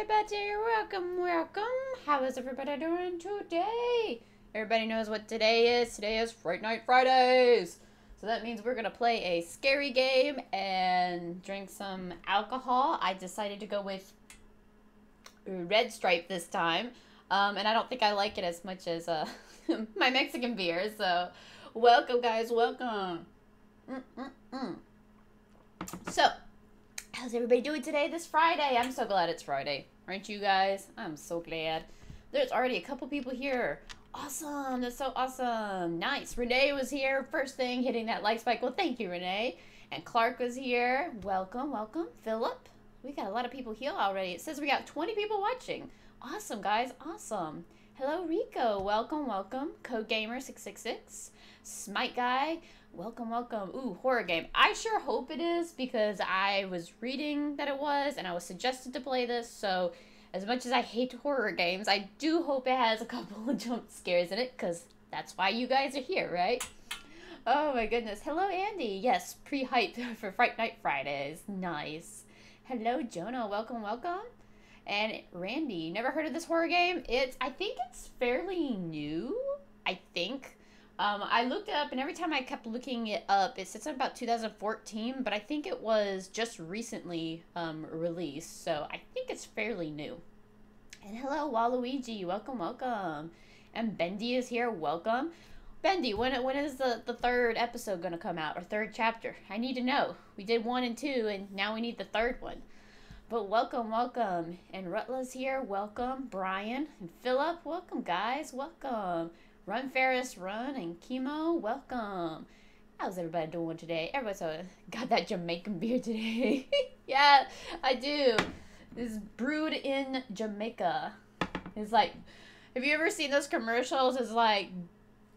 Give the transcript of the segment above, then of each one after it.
everybody, welcome. How is everybody doing today? Everybody knows what today is. Today is Fright Night Fridays. So that means we're going to play a scary game and drink some alcohol. I decided to go with Red Stripe this time. And I don't think I like it as much as my Mexican beer. So welcome, guys. Welcome. So, how's everybody doing today, this Friday? I'm so glad it's Friday. Aren't you guys? I'm so glad. There's already a couple people here. Awesome. That's so awesome. Nice. Renee was here. First thing, hitting that like spike. Well, thank you, Renee. And Clark was here. Welcome, welcome. Philip. We got a lot of people here already. It says we got 20 people watching. Awesome, guys. Awesome. Hello, Rico. Welcome, welcome. Code Gamer 666. Smite Guy. Welcome, welcome. Ooh, horror game. I sure hope it is because I was reading that it was and I was suggested to play this. So as much as I hate horror games, I do hope it has a couple of jump scares in it because that's why you guys are here, right? Oh my goodness. Hello, Andy. Yes, pre-hype for Fright Night Fridays. Nice. Hello, Jonah. Welcome, welcome. And Randy, never heard of this horror game? I think it's fairly new, I think. I looked it up, and every time I kept looking it up, it said something about 2014, but I think it was just recently released, so I think it's fairly new. And hello, Waluigi, welcome, welcome. And Bendy is here, welcome. Bendy, when is the third episode going to come out, or third chapter? I need to know. We did 1 and 2, and now we need the third one. But welcome, welcome. And Rutla's here, welcome. Brian and Philip, welcome, guys, welcome. Run Ferris Run and Chemo, welcome. How's everybody doing today? Everybody's got that Jamaican beer today. Yeah, I do. This is brewed in Jamaica. It's like, have you ever seen those commercials? It's like,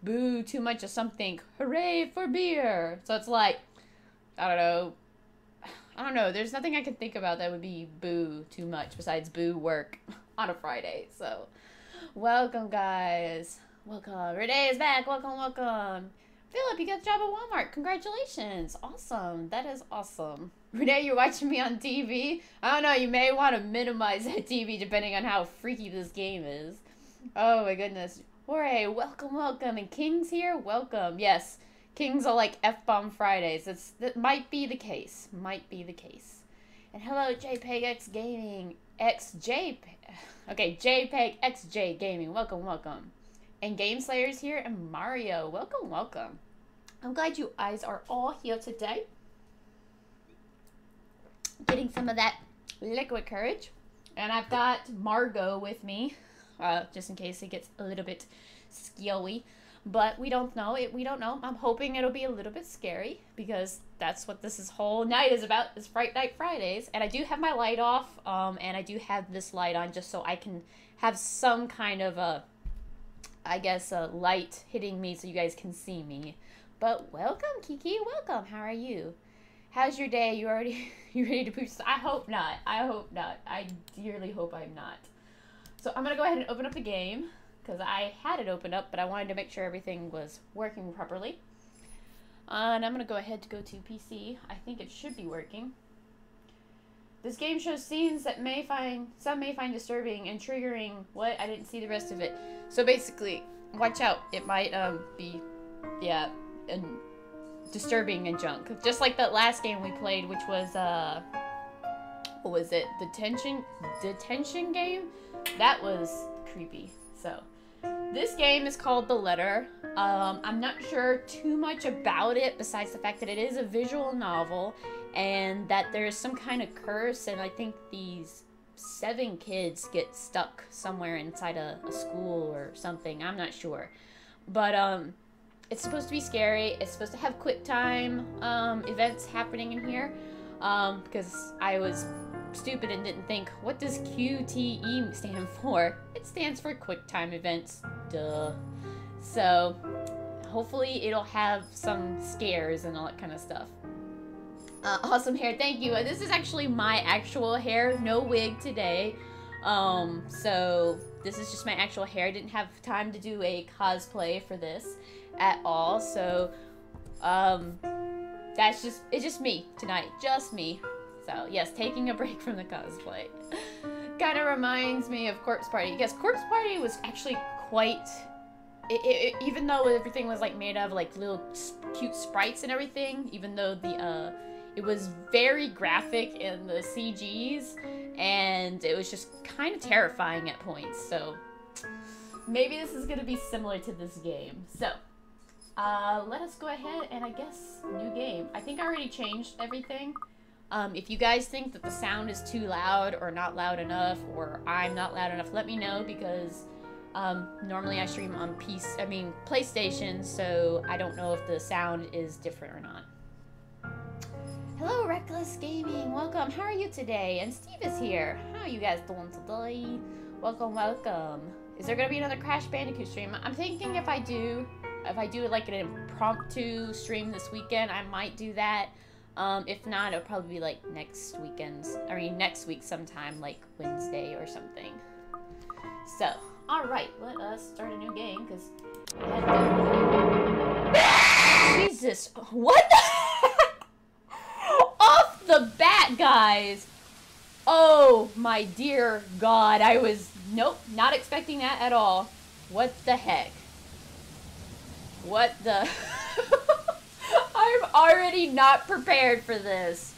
boo too much of something, hooray for beer. So it's like, I don't know. There's nothing I can think about that would be boo too much besides boo work on a Friday. So, welcome, guys. Welcome. Renee is back. Welcome, welcome. Philip, you got the job at Walmart. Congratulations. Awesome. That is awesome. Renee, you're watching me on TV? I don't know. You may want to minimize that TV depending on how freaky this game is. Oh, my goodness. Jorge, welcome, welcome. And King's here? Welcome. Yes. Kings are like F-Bomb Fridays. That might be the case. Might be the case. And hello, JPEG X Gaming. XJ. Okay, JPEG XJ Gaming. Welcome, welcome. And Game Slayer's here, and Mario. Welcome, welcome. I'm glad you guys are all here today. Getting some of that liquid courage. And I've got Margot with me, just in case it gets a little bit scary. But we don't know. We don't know. I'm hoping it'll be a little bit scary, because that's what this whole night is about, is Fright Night Fridays. And I do have my light off, and I do have this light on just so I can have some kind of a, I guess, a light hitting me so you guys can see me. But welcome, Kiki. Welcome. How are you? How's your day? You ready to poop? I hope not. I hope not. I dearly hope I'm not. So I'm going to go ahead and open up the game, because I had it open up, but I wanted to make sure everything was working properly. And I'm going to go ahead to go to PC. I think it should be working. This game shows scenes that some may find disturbing and triggering. What? I didn't see the rest of it. So basically, watch out. It might be, yeah, disturbing and junk. Just like that last game we played, which was what was it? Detention game? That was creepy. So this game is called The Letter. I'm not sure too much about it besides the fact that it is a visual novel and that there's some kind of curse, and I think these 7 kids get stuck somewhere inside a school or something. I'm not sure. But it's supposed to be scary. It's supposed to have quick time events happening in here, because I was stupid and didn't think, what does QTE stand for? It stands for quick time events. Duh. So hopefully it'll have some scares and all that kind of stuff. Awesome hair, thank you. This is actually my actual hair, no wig today. So this is just my actual hair. I didn't have time to do a cosplay for this at all. So it's just me tonight, just me. So yes, taking a break from the cosplay. kind of reminds me of Corpse Party. Yes, Corpse Party was actually quite... even though everything was like made of like little cute sprites and everything, even though the it was very graphic in the CGs, and it was just kind of terrifying at points. So maybe this is gonna be similar to this game. So let us go ahead and I guess new game. I think I already changed everything. If you guys think that the sound is too loud or not loud enough, or I'm not loud enough, let me know, because normally I stream on PlayStation, so I don't know if the sound is different or not. Hello, Reckless Gaming. Welcome. How are you today? And Steve is here. How are you guys doing today? Welcome, welcome. Is there gonna be another Crash Bandicoot stream? I'm thinking if I do like an impromptu stream this weekend, I might do that. If not, it'll probably be like next week sometime, like Wednesday or something. So, alright, let us start a new game, because Jesus, what the Off the bat, guys! Oh my dear God, I was, nope, not expecting that at all. What the heck? What the... I'm already not prepared for this.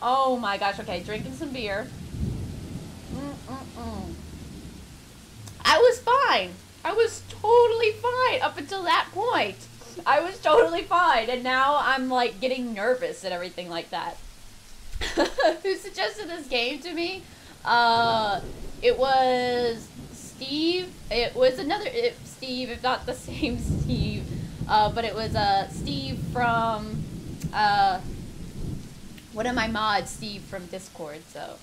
Oh my gosh, okay, drinking some beer. I was fine. I was totally fine up until that point. I was totally fine, and now I'm like getting nervous and everything like that. Who suggested this game to me? It was Steve. It was Steve, if not the same Steve. But it was Steve from one of my mods, Steve from Discord. So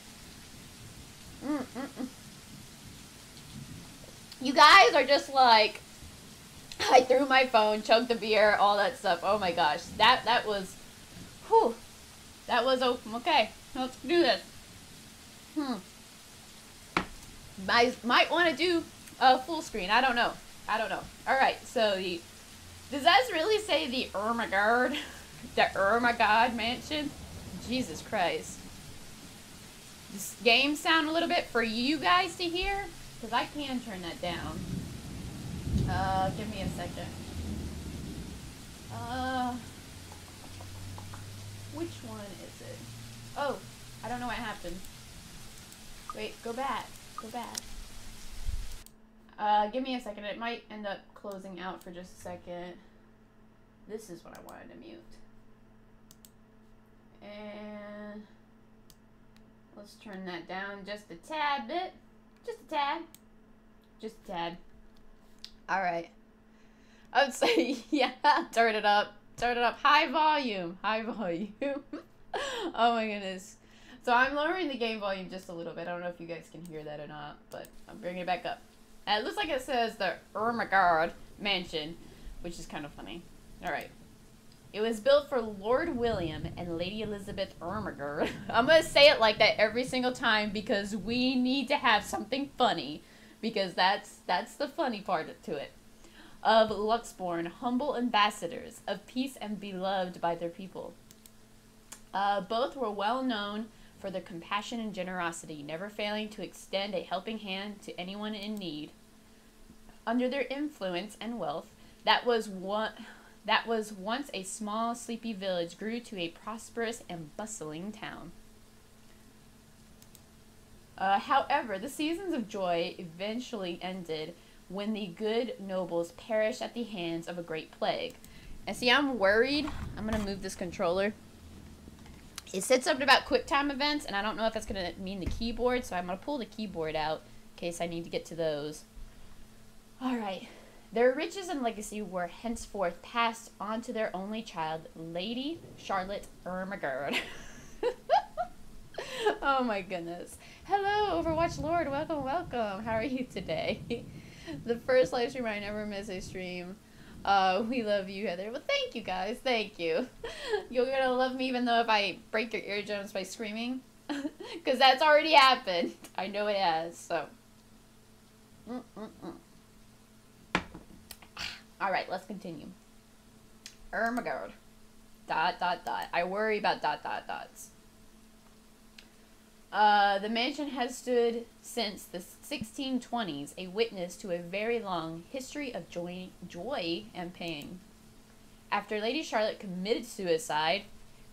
you guys are just like, I threw my phone, chugged the beer, all that stuff. Oh my gosh, that was, whew, that was okay. Let's do this. Might want to do a full screen. I don't know. All right, so does that really say the Ermagard? The Ermagard mansion? Jesus Christ. Does game sound a little bit for you guys to hear? Because I can turn that down. Give me a second. Which one is it? Oh, I don't know what happened. Wait, go back. Go back. Give me a second. It might end up closing out for just a second. This is what I wanted to mute. And let's turn that down just a tad bit. Just a tad. Just a tad. Alright. I would say, yeah, turn it up. Turn it up. High volume. High volume. Oh my goodness. So I'm lowering the game volume just a little bit. I don't know if you guys can hear that or not, but I'm bringing it back up. And it looks like it says the Ermagard mansion, which is kind of funny. Alright. It was built for Lord William and Lady Elizabeth Ermagard. I'm going to say it like that every single time because we need to have something funny. Because that's the funny part to it. Of Luxborn, humble ambassadors of peace and beloved by their people. Both were well known for their compassion and generosity, never failing to extend a helping hand to anyone in need. Under their influence and wealth, that was once a small, sleepy village grew to a prosperous and bustling town. However, the seasons of joy eventually ended when the good nobles perished at the hands of a great plague. And see, I'm worried. I'm going to move this controller. It said something about quick time events, and I don't know if that's going to mean the keyboard, so I'm going to pull the keyboard out in case I need to get to those. Alright. Their riches and legacy were henceforth passed on to their only child, Lady Charlotte Ermagard. Oh my goodness. Hello, Overwatch Lord. Welcome, welcome. How are you today? The first live stream I never miss a stream. We love you, Heather. Well, thank you, guys. Thank you. You're gonna love me even though if I break your eardrums by screaming. Because that's already happened. I know it has, so. Alright, let's continue. Ermagard. ... I worry about ... The mansion has stood since the 1620s, a witness to a very long history of joy and pain. After Lady Charlotte committed suicide,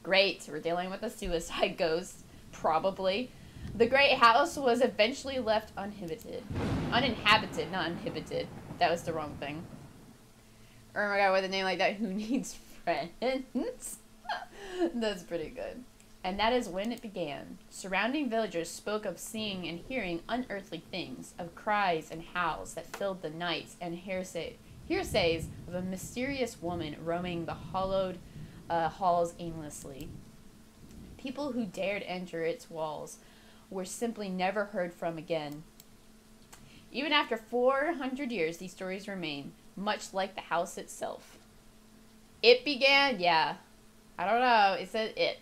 great, we're dealing with a suicide ghost, probably, the great house was eventually left uninhabited, not uninhibited. That was the wrong thing. Oh my god, with a name like that, who needs friends? That's pretty good. And that is when it began. Surrounding villagers spoke of seeing and hearing unearthly things, of cries and howls that filled the nights, and hearsays of a mysterious woman roaming the hollowed halls aimlessly. People who dared enter its walls were simply never heard from again. Even after 400 years, these stories remain, much like the house itself. It began, yeah. I don't know, it says it.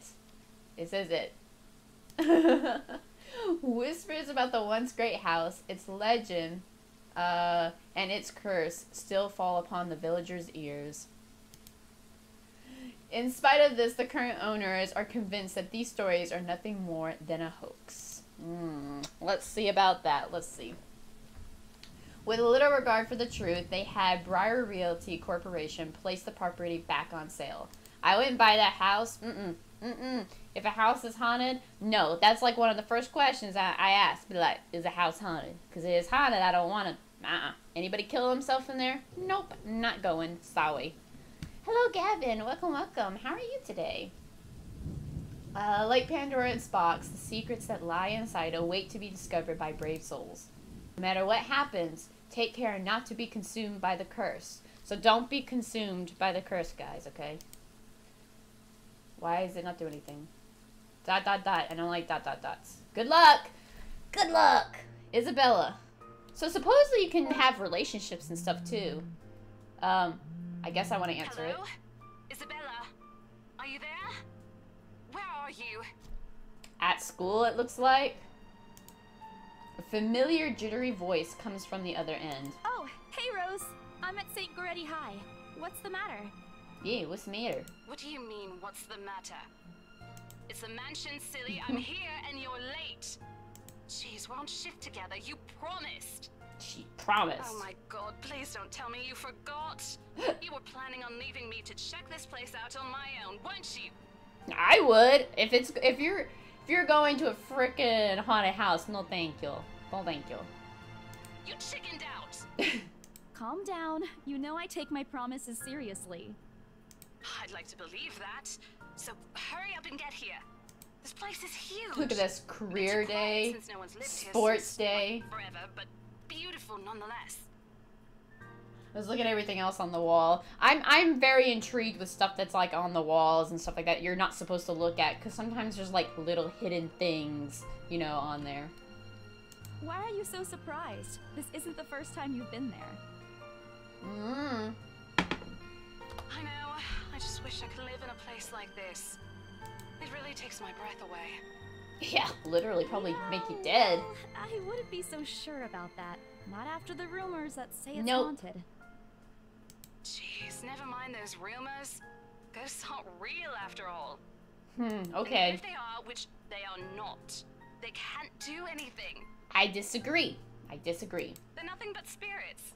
It says it. Whispers about the once great house, its legend, and its curse still fall upon the villagers' ears. In spite of this, the current owners are convinced that these stories are nothing more than a hoax. Let's see about that. Let's see. With little regard for the truth, they had Briar Realty Corporation place the property back on sale. I wouldn't buy that house. If a house is haunted, no. That's like one of the first questions I ask. Be like, is a house haunted? Because if it's haunted, I don't want to. Anybody kill himself in there? Nope, not going. Sorry. Hello, Gavin. Welcome, welcome. How are you today? Like Pandora's box, the secrets that lie inside await to be discovered by brave souls. No matter what happens, take care not to be consumed by the curse. So don't be consumed by the curse, guys, okay? Why is it not doing anything? ... I don't like ... Good luck! Good luck! Isabella. So supposedly you can have relationships and stuff too. I guess I want to answer Hello? it. Isabella, are you there? Where are you? At school, it looks like. A familiar jittery voice comes from the other end. Oh, hey Rose. I'm at St. Goretti High. What's the matter? Yeah, what's the matter? What do you mean, what's the matter? It's a mansion, silly. I'm here and you're late. Jeez, we're on shift together. You promised. She promised. Oh my god, please don't tell me you forgot. You were planning on leaving me to check this place out on my own, weren't you? I would. If you're going to a frickin' haunted house, no thank you. No thank you. You chickened out. Calm down. You know I take my promises seriously. I'd like to believe that. So hurry up and get here. This place is huge. Look at this career It's quiet day, since no one's lived here sports since, day. forever, but beautiful nonetheless. Let's look at everything else on the wall. I'm very intrigued with stuff that's like on the walls and stuff like that you're not supposed to look at, because sometimes there's like little hidden things, you know, on there. Why are you so surprised? This isn't the first time you've been there. I know. I just wish I could live in a place like this. It really takes my breath away. Yeah, literally probably make you dead. Well, I wouldn't be so sure about that. Not after the rumors that say it's Nope. haunted. Jeez, never mind those rumors. Ghosts aren't real after all. Okay. And if they are, which they are not, they can't do anything. I disagree. I disagree. They're nothing but spirits.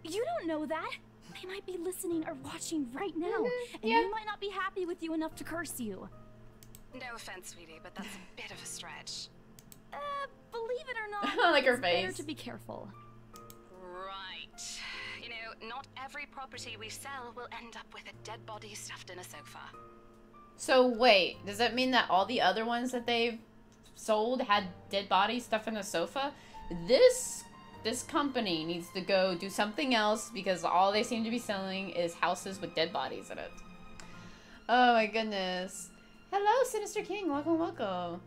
You don't know that. They might be listening or watching right now. And yeah. they might not be happy with you enough to curse you. No offense, sweetie, but that's a bit of a stretch. Believe it or not, I like her it's better face. to be careful. Right. You know, not every property we sell will end up with a dead body stuffed in a sofa. So wait, does that mean that all the other ones that they've sold had dead bodies stuff in the sofa? This company needs to go do something else, because all they seem to be selling is houses with dead bodies in it. Oh my goodness. Hello, Sinister King. Welcome, welcome.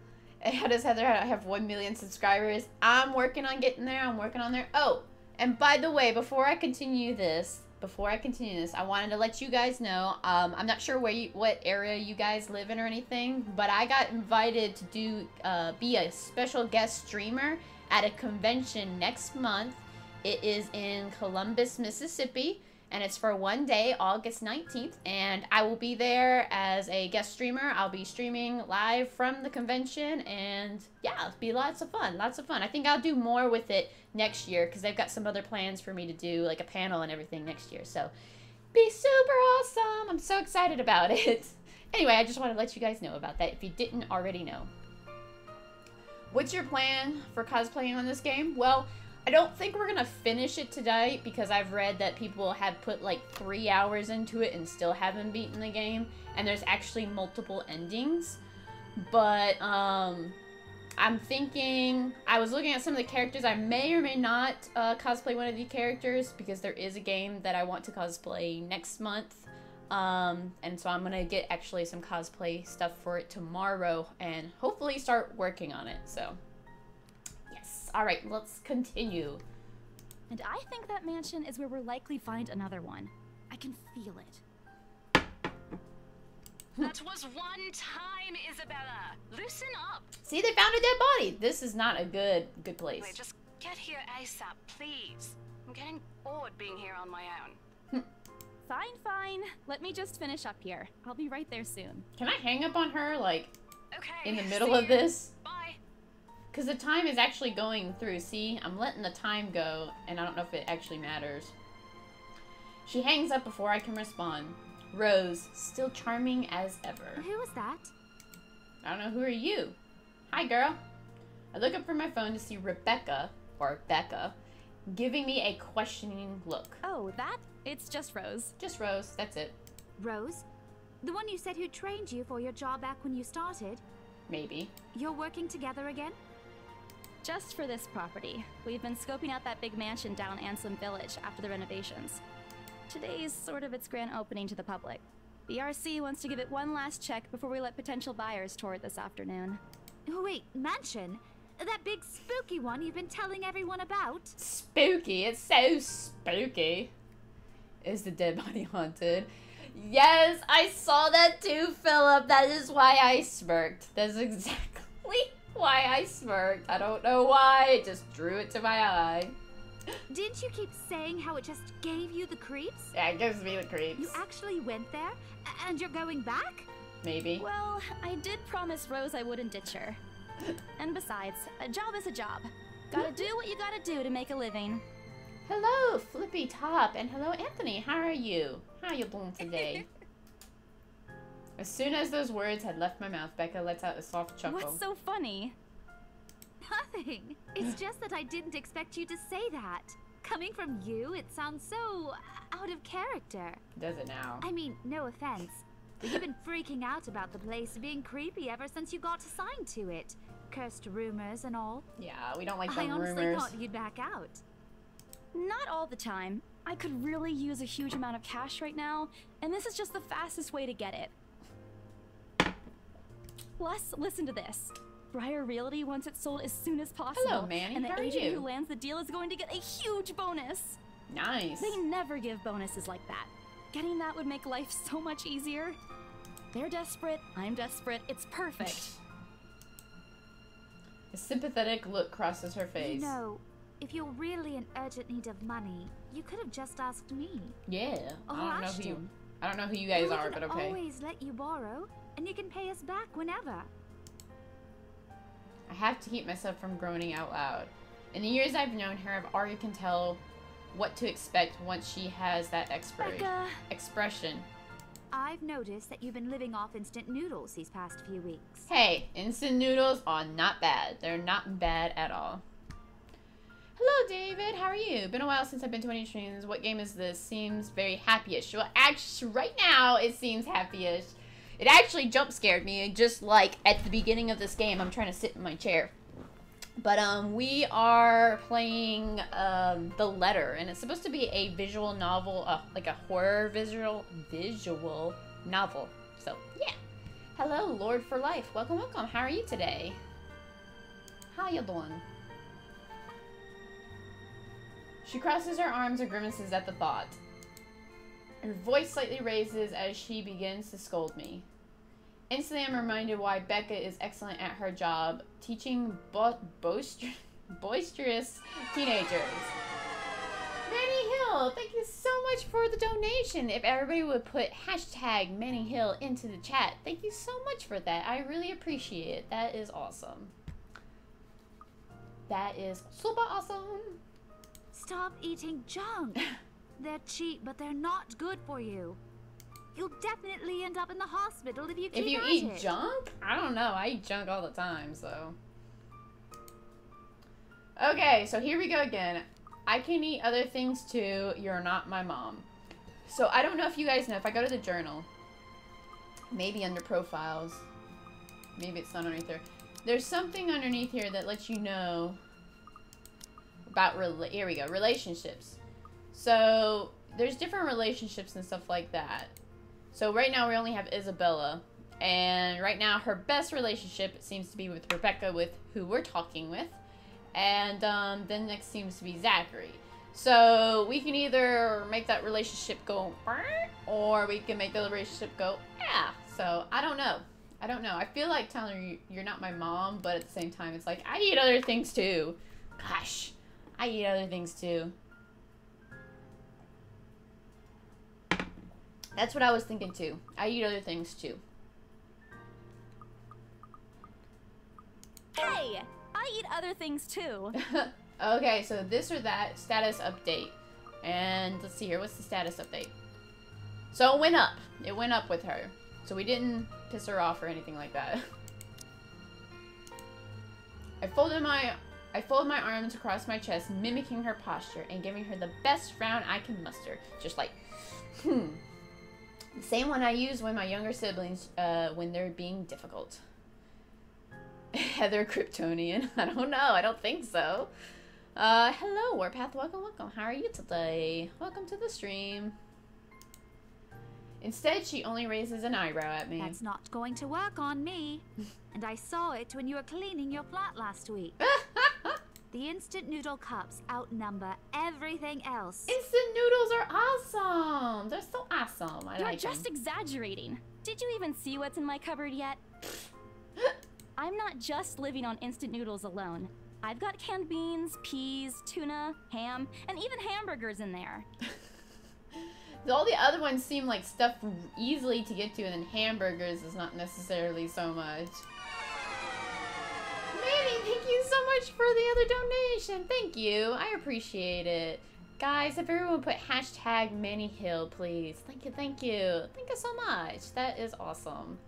How does Heather have 1 million subscribers? I'm working on getting there. I'm working on there. Oh, and by the way, before I continue this, I wanted to let you guys know, I'm not sure what area you guys live in or anything, but I got invited to be a special guest streamer at a convention next month. It is in Columbus, Mississippi, and it's for one day, August 19th, and I will be there as a guest streamer. I'll be streaming live from the convention, and yeah, it'll be lots of fun, lots of fun. I think I'll do more with it next year, because they've got some other plans for me to do, like a panel and everything next year, so be super awesome. I'm so excited about it. Anyway, I just wanted to let you guys know about that if you didn't already know. What's your plan for cosplaying on this game? Well, I don't think we're gonna finish it today because I've read that people have put like 3 hours into it and still haven't beaten the game, and there's actually multiple endings. But I'm thinking, I was looking at some of the characters. I may or may not cosplay one of the characters because there is a game that I want to cosplay next month. And so I'm gonna get actually some cosplay stuff for it tomorrow and hopefully start working on it, so yes. Alright, let's continue. And I think that mansion is where we'll likely find another one. I can feel it. That was one time, Isabella. Loosen up. See, they found a dead body. This is not a good place. Wait, just get here ASAP, please. I'm getting bored being here on my own. Fine, fine. Let me just finish up here. I'll be right there soon. Can I hang up on her, like, Okay, in the middle see of you. this? Bye. Because the time is actually going through. See, I'm letting the time go, and I don't know if it actually matters. She hangs up before I can respond. Rose, still charming as ever. Who was that? I don't know, who are you? Hi, girl. I look up from my phone to see Rebecca, or Becca, giving me a questioning look. Oh, that? It's just Rose. Just Rose, that's it. Rose? The one you said who trained you for your job back when you started? Maybe. You're working together again? Just for this property. We've been scoping out that big mansion down Anselm Village after the renovations. Today's sort of its grand opening to the public. BRC wants to give it one last check before we let potential buyers tour it this afternoon. Oh, wait, mansion? That big spooky one you've been telling everyone about? Spooky, it's so spooky. Is the dead body haunted? Yes, I saw that too, Philip. That is why I smirked. That's exactly why I smirked. I don't know why. It just drew it to my eye. Didn't you keep saying how it just gave you the creeps? Yeah, it gives me the creeps. You actually went there? And you're going back? Maybe. Well, I did promise Rose I wouldn't ditch her. And besides, a job is a job. Gotta do what you gotta do to make a living. Hello, Flippy Top, and hello, Anthony. How are you? How you doing today? As soon as those words had left my mouth, Becca lets out a soft chuckle. What's so funny? Nothing. It's just that I didn't expect you to say that. Coming from you, it sounds so out of character. Does it now? I mean, no offense, but you've been freaking out about the place being creepy ever since you got assigned to it. Cursed rumors and all. Yeah, we don't like the I honestly rumors. thought you'd back out. Not all the time. I could really use a huge amount of cash right now, and this is just the fastest way to get it. Plus, listen to this. Briar Realty wants it sold as soon as possible. Hello, Manny. And the How are agent you? who lands the deal is going to get a huge bonus. Nice. They never give bonuses like that. Getting that would make life so much easier. They're desperate, I'm desperate, it's perfect. A sympathetic look crosses her face. You know, if you're really in urgent need of money, you could have just asked me. Yeah. Or I don't know who you. Ashton. I don't know who you guys We are, can but okay. always let you borrow, and you can pay us back whenever. I have to keep myself from groaning out loud. In the years I've known her, I've already can tell what to expect once she has that Becca. expression. I've noticed that you've been living off instant noodles these past few weeks. Hey, instant noodles are not bad. They're not bad at all. Hello, David. How are you? Been a while since I've been to any streams. What game is this? Seems very happy-ish. Well, actually, right now, it seems happy-ish. It actually jump scared me, just like at the beginning of this game. I'm trying to sit in my chair. But we are playing The Letter, and it's supposed to be a visual novel, like a horror visual novel. So, yeah. Hello, Lord for Life. Welcome, welcome. How are you today? How you doing? She crosses her arms and grimaces at the thought. Her voice slightly raises as she begins to scold me. Instantly, I'm reminded why Becca is excellent at her job, teaching boisterous teenagers. Manny Hill, thank you so much for the donation. If everybody would put hashtag Manning Hill into the chat. Thank you so much for that. I really appreciate it. That is awesome. That is super awesome. Stop eating junk. They're cheap, but they're not good for you. You'll definitely end up in the hospital if you keep If you at eat it. junk? I don't know. I eat junk all the time, so. Okay, so here we go again. I can eat other things too. You're not my mom. So I don't know if you guys know. If I go to the journal, maybe under profiles, maybe it's not underneath there. There's something underneath here that lets you know about here we go, relationships. So there's different relationships and stuff like that. So right now we only have Isabella, and right now her best relationship seems to be with Rebecca, with who we're talking with, and then next seems to be Zachary. So we can either make that relationship go, or we can make the relationship go, yeah. So I don't know. I don't know. I feel like telling her you're not my mom, but at the same time, it's like, I eat other things too. Gosh, I eat other things too. That's what I was thinking too. I eat other things too. Hey, I eat other things too. Okay, so this or that, status update. And let's see here, what's the status update? So it went up. It went up with her. So we didn't piss her off or anything like that. I folded my arms across my chest, mimicking her posture and giving her the best frown I can muster. Just like, The same one I use when my younger siblings, when they're being difficult. Heather Kryptonian. I don't know. I don't think so. Hello, Warpath. Welcome, welcome. How are you today? Welcome to the stream. Instead, she only raises an eyebrow at me. That's not going to work on me. And I saw it when you were cleaning your flat last week. The instant noodle cups outnumber everything else. Instant noodles are awesome. They're so awesome. I You're like just them. exaggerating. Did you even see what's in my cupboard yet? I'm not just living on instant noodles alone. I've got canned beans, peas, tuna, ham, and even hamburgers in there. All the other ones seem like stuff easily to get to, and then hamburgers is not necessarily so much. Manny, thank you so much for the other donation. Thank you. I appreciate it. Guys, if everyone would put hashtag Manny Hill, please. Thank you, thank you. Thank you so much. That is awesome.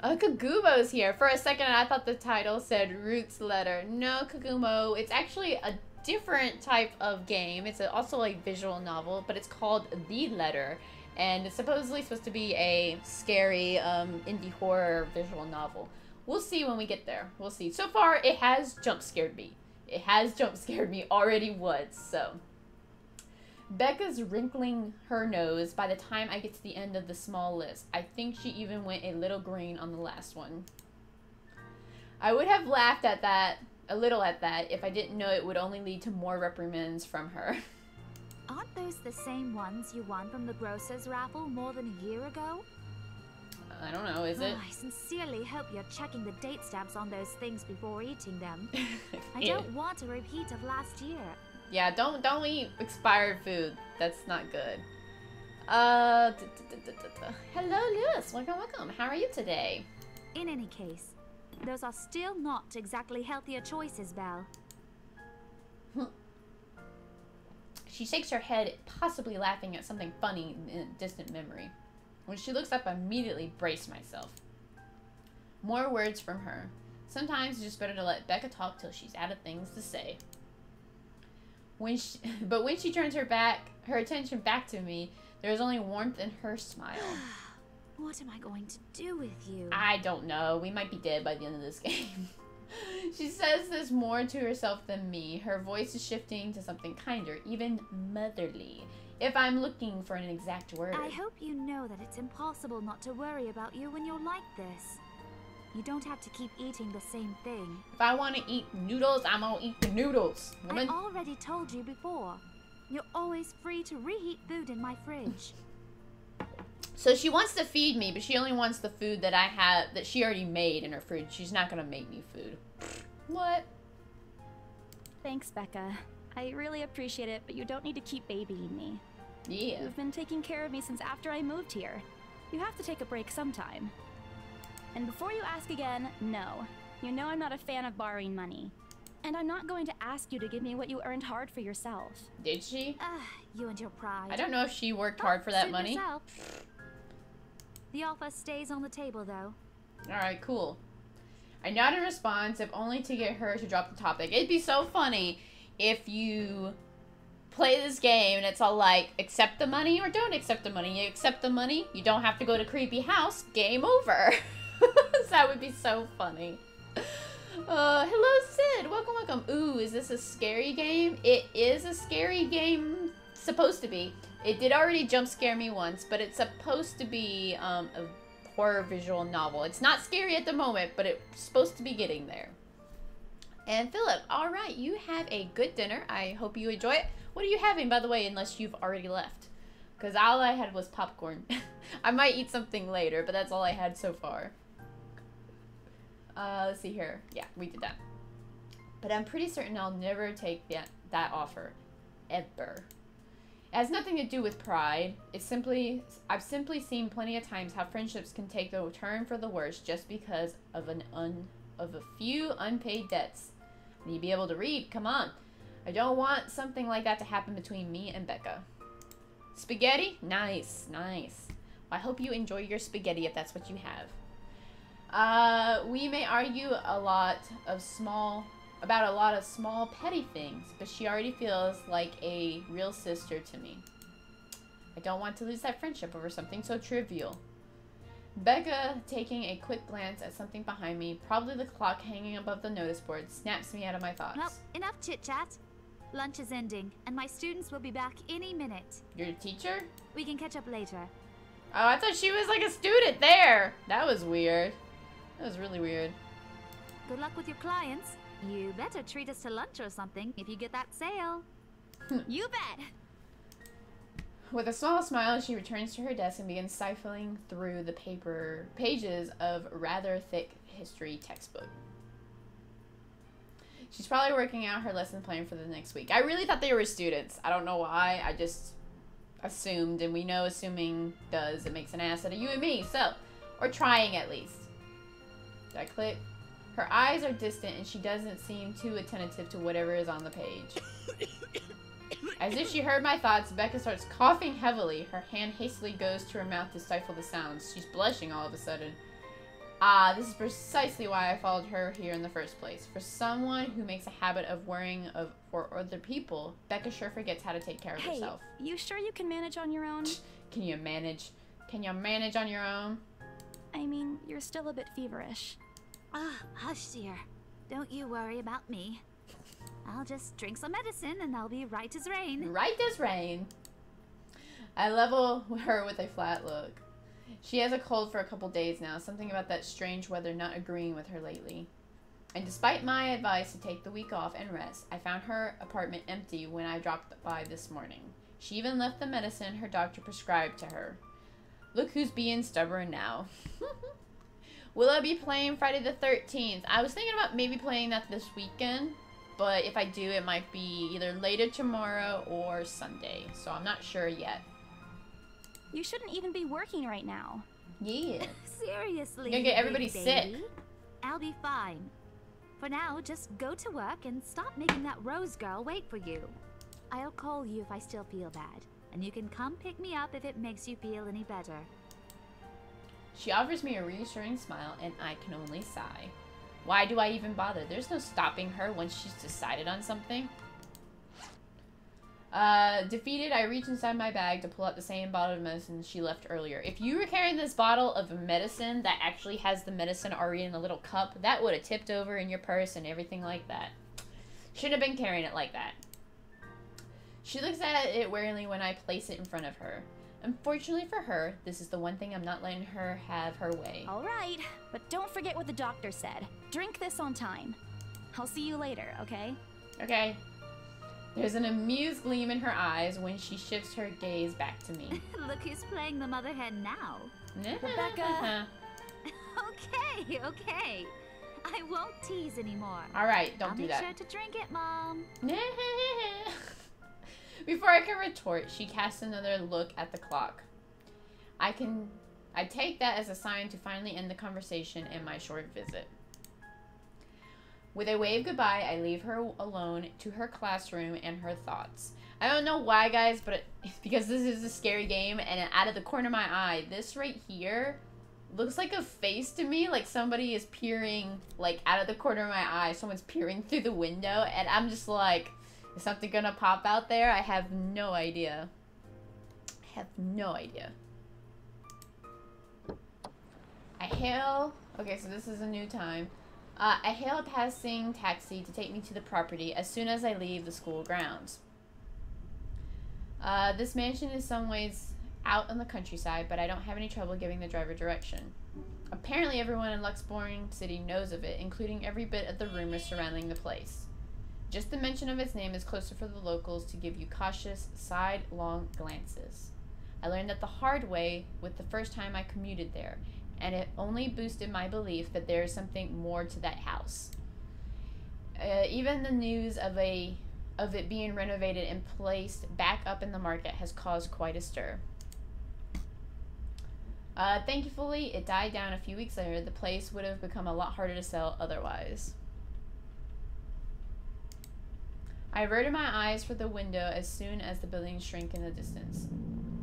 Kagumo's here. For a second, I thought the title said Roots Letter. No, Kagumo. It's actually a different type of game. It's also a visual novel, but it's called The Letter. And it's supposedly supposed to be a scary indie horror visual novel. We'll see when we get there. We'll see. So far, it has jump scared me. It has jump scared me already once, so. Becca's wrinkling her nose by the time I get to the end of the small list. I think she even went a little green on the last one. I would have laughed at that, a little at that, if I didn't know it would only lead to more reprimands from her. Aren't those the same ones you won from the grocer's raffle more than a year ago? I don't know, is it? Oh, I sincerely hope you're checking the date stamps on those things before eating them. I Ew. don't want a repeat of last year. Yeah, don't eat expired food. That's not good. Hello, Lewis. Welcome, welcome. How are you today? In any case, those are still not exactly healthier choices, Belle. She shakes her head, possibly laughing at something funny in a distant memory. When she looks up, I immediately brace myself. More words from her. Sometimes it's just better to let Becca talk till she's out of things to say. But when she turns her attention back to me, there is only warmth in her smile. What am I going to do with you? I don't know. We might be dead by the end of this game. She says this more to herself than me. Her voice is shifting to something kinder, even motherly, if I'm looking for an exact word. I hope you know that it's impossible not to worry about you when you're like this. You don't have to keep eating the same thing. If I want to eat noodles, I'm gonna eat the noodles, woman. I already told you before. You're always free to reheat food in my fridge. So she wants to feed me, but she only wants the food that I have, that she already made in her fridge. She's not gonna make me food. What? Thanks, Becca. I really appreciate it, but you don't need to keep babying me. Yeah. You've been taking care of me since after I moved here. You have to take a break sometime. And before you ask again, no. You know I'm not a fan of borrowing money. And I'm not going to ask you to give me what you earned hard for yourself. Did she? You and your pride. I don't know if she worked hard for that suit money. yourself. The offer stays on the table, though. Alright, cool. I nod in response, if only to get her to drop the topic. It'd be so funny if you play this game and it's all like, accept the money or don't accept the money. You accept the money, you don't have to go to creepy house, game over. That would be so funny. Hello Sid, welcome, welcome. Ooh, is this a scary game? It is a scary game, supposed to be. It did already jump scare me once, but it's supposed to be a horror visual novel. It's not scary at the moment, but it's supposed to be getting there. And Philip, all right, you have a good dinner. I hope you enjoy it. What are you having, by the way, unless you've already left? Because all I had was popcorn. I might eat something later, but that's all I had so far. Let's see here. Yeah, we did that. But I'm pretty certain I'll never take that offer. Ever. It has nothing to do with pride. It's simply, I've simply seen plenty of times how friendships can take a turn for the worse just because of a few unpaid debts. I need to be able to read. Come on. I don't want something like that to happen between me and Becca. Spaghetti? Nice, nice. Well, I hope you enjoy your spaghetti if that's what you have. We may argue about a lot of small petty things, but she already feels like a real sister to me. I don't want to lose that friendship over something so trivial. Becca, taking a quick glance at something behind me, probably the clock hanging above the notice board, snaps me out of my thoughts. Well, enough chit-chat. Lunch is ending, and my students will be back any minute. You're a teacher? We can catch up later. Oh, I thought she was like a student there. That was weird. That was really weird. Good luck with your clients. You better treat us to lunch or something if you get that sale. You bet! With a small smile, she returns to her desk and begins sifting through the pages of rather thick history textbook. She's probably working out her lesson plan for the next week. I really thought they were students. I don't know why. I just assumed, and we know assuming it makes an ass out of you and me, so. Or trying at least. Did I click? Her eyes are distant and she doesn't seem too attentive to whatever is on the page. As if she heard my thoughts, Becca starts coughing heavily. Her hand hastily goes to her mouth to stifle the sounds. She's blushing all of a sudden. Ah, this is precisely why I followed her here in the first place. For someone who makes a habit of worrying for other people, Becca sure forgets how to take care of herself. Hey, you sure you can manage on your own? Can you manage? Can you manage on your own? I mean, you're still a bit feverish. Hush, dear. Don't you worry about me. I'll just drink some medicine and I'll be right as rain. Right as rain. I level her with a flat look. She has a cold for a couple days now. Something about that strange weather not agreeing with her lately. And despite my advice to take the week off and rest, I found her apartment empty when I dropped by this morning. She even left the medicine her doctor prescribed to her. Look who's being stubborn now. Will I be playing Friday the 13th? I was thinking about maybe playing that this weekend, but if I do, it might be either later tomorrow or Sunday, so I'm not sure yet. You shouldn't even be working right now. Yeah. Seriously, You're gonna get everybody big sick. baby. I'll be fine. For now, just go to work and stop making that Rose girl wait for you. I'll call you if I still feel bad, and you can come pick me up if it makes you feel any better. She offers me a reassuring smile, and I can only sigh. Why do I even bother? There's no stopping her once she's decided on something. Defeated, I reach inside my bag to pull out the same bottle of medicine she left earlier. If you were carrying this bottle of medicine that actually has the medicine already in a little cup, that would have tipped over in your purse and everything like that. Shouldn't have been carrying it like that. She looks at it warily when I place it in front of her. Unfortunately for her, this is the one thing I'm not letting her have her way. All right, but don't forget what the doctor said. Drink this on time. I'll see you later, okay? Okay. There's an amused gleam in her eyes when she shifts her gaze back to me. Look who's playing the mother hen now. Rebecca. Okay, okay. I won't tease anymore. All right, don't I'll do make that. sure to drink it, Mom. Before I can retort, she casts another look at the clock. I take that as a sign to finally end the conversation and my short visit. With a wave goodbye, I leave her alone to her classroom and her thoughts. I don't know why, guys, but because this is a scary game, and out of the corner of my eye, this right here looks like a face to me, like somebody is peering, like, out of the corner of my eye. Someone's peering through the window, and I'm just like, is something gonna pop out there? I have no idea. I have no idea. I hail... Okay, so this is a new time. I hail a passing taxi to take me to the property as soon as I leave the school grounds. This mansion is some ways out on the countryside, but I don't have any trouble giving the driver direction. Apparently everyone in Luxborn City knows of it, including every bit of the rumors surrounding the place. Just the mention of its name is closer for the locals to give you cautious, sidelong glances. I learned that the hard way with the first time I commuted there, and it only boosted my belief that there is something more to that house. Even the news of it being renovated and placed back up in the market has caused quite a stir. Thankfully, it died down a few weeks later. The place would have become a lot harder to sell otherwise. I averted my eyes for the window as soon as the buildings shrink in the distance.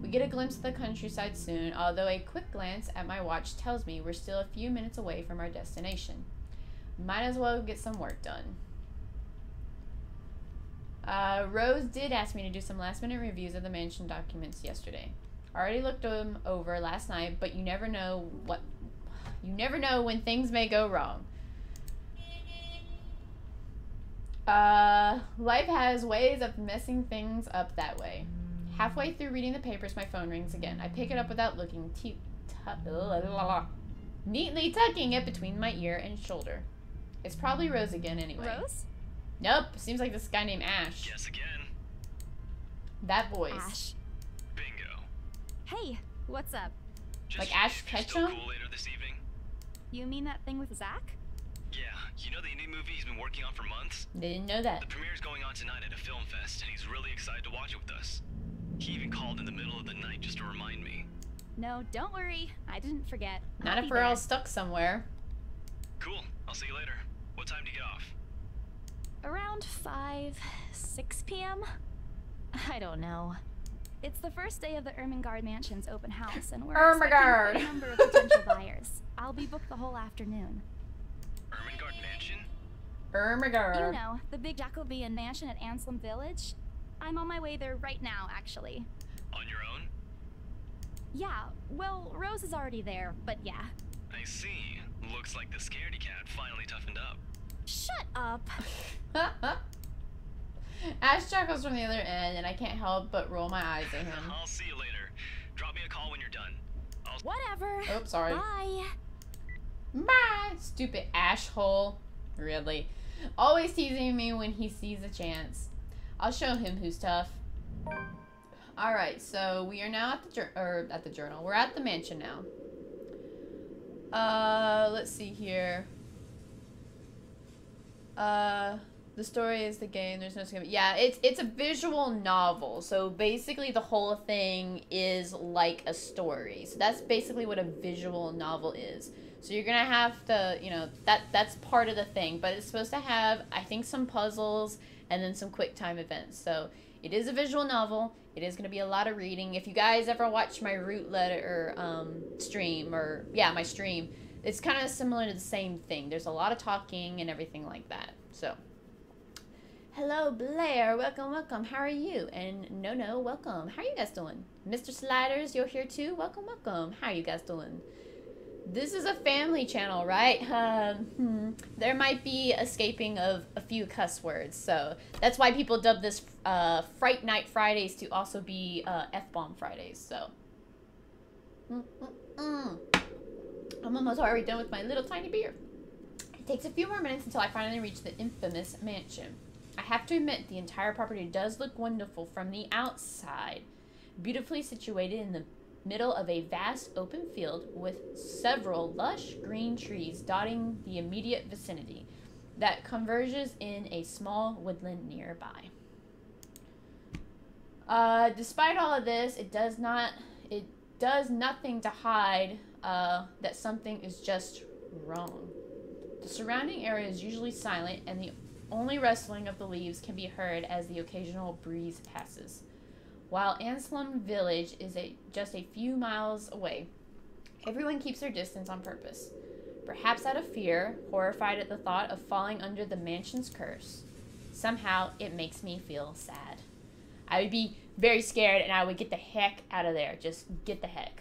We get a glimpse of the countryside soon, although a quick glance at my watch tells me we're still a few minutes away from our destination. Might as well get some work done. Rose did ask me to do some last-minute reviews of the mansion documents yesterday. I already looked them over last night, but you never know when things may go wrong. Life has ways of messing things up that way. Halfway through reading the papers, my phone rings again. I pick it up without looking, neatly tucking it between my ear and shoulder. It's probably Rose again anyway. Rose? Nope, seems like this guy named Ash. Yes, again. That voice. Ash. Bingo. Hey, what's up? Just Like Ash if you're still Ketchum? cool later this evening? You mean that thing with Zach? Yeah, you know the indie movie he's been working on for months? They didn't know that. The premiere's going on tonight at a film fest, and he's really excited to watch it with us. He even called in the middle of the night just to remind me. No, don't worry. I didn't forget. Not I'll if be we're all there. stuck somewhere. Cool, I'll see you later. What time do you get off? Around 6 p.m.? I don't know. It's the first day of the Ermengarde Mansion's open house, and we're Ermengarde. expecting a number of potential buyers. I'll be booked the whole afternoon. Ermengarde Mansion? Ermengarde. You know, the big Jacobean mansion at Anselm Village. I'm on my way there right now, actually. On your own? Yeah, well, Rose is already there, but yeah. I see. Looks like the scaredy cat finally toughened up. Shut up! Ash chuckles from the other end, and I can't help but roll my eyes at him. I'll see you later. Drop me a call when you're done. Whatever. Oops, sorry. Bye. Bye, stupid Ash hole. Really. Always teasing me when he sees a chance. I'll show him who's tough. Alright, so we are now at the journal. We're at the mansion now. Let's see here. The story is the game. There's no skipping. Yeah, it's a visual novel. So basically the whole thing is like a story. So that's basically what a visual novel is. So you're going to have to, you know, that's part of the thing. But it's supposed to have, I think, some puzzles and then some quick time events. So it is a visual novel. It is going to be a lot of reading. If you guys ever watch my Root Letter stream, or, yeah, my stream, it's kind of similar to the same thing. There's a lot of talking and everything like that. So, hello, Blair. Welcome, welcome. How are you? And No, welcome. How are you guys doing? Mr. Sliders, you're here too? Welcome, welcome. How are you guys doing? This is a family channel, right? There might be escaping of a few cuss words, so that's why people dub this Fright Night Fridays to also be F-Bomb Fridays, so. I'm almost already done with my little tiny beer. It takes a few more minutes until I finally reach the infamous mansion. I have to admit, the entire property does look wonderful from the outside. Beautifully situated in the middle of a vast open field with several lush green trees dotting the immediate vicinity that converges in a small woodland nearby. Despite all of this, it does nothing to hide that something is just wrong. The surrounding area is usually silent, and the only rustling of the leaves can be heard as the occasional breeze passes. While Anselm Village is just a few miles away, everyone keeps their distance on purpose. Perhaps out of fear, horrified at the thought of falling under the mansion's curse. Somehow, it makes me feel sad. I would be very scared, and I would get the heck out of there. Just get the heck.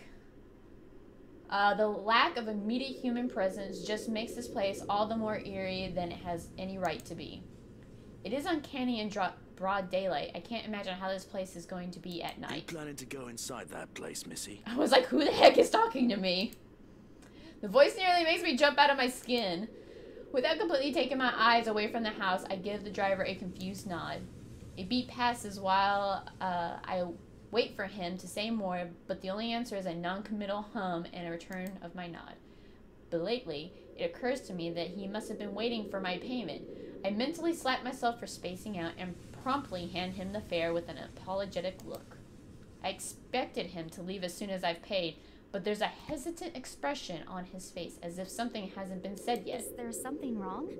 The lack of immediate human presence just makes this place all the more eerie than it has any right to be. It is uncanny in broad daylight. I can't imagine how this place is going to be at Are you night. planning to go inside that place, Missy? I was like, who the heck is talking to me? The voice nearly makes me jump out of my skin. Without completely taking my eyes away from the house, I give the driver a confused nod. A beat passes while I wait for him to say more, but the only answer is a non-committal hum and a return of my nod. Belatedly, it occurs to me that he must have been waiting for my payment. I mentally slap myself for spacing out and promptly hand him the fare with an apologetic look. I expected him to leave as soon as I've paid, but there's a hesitant expression on his face as if something hasn't been said yet. Is there something wrong?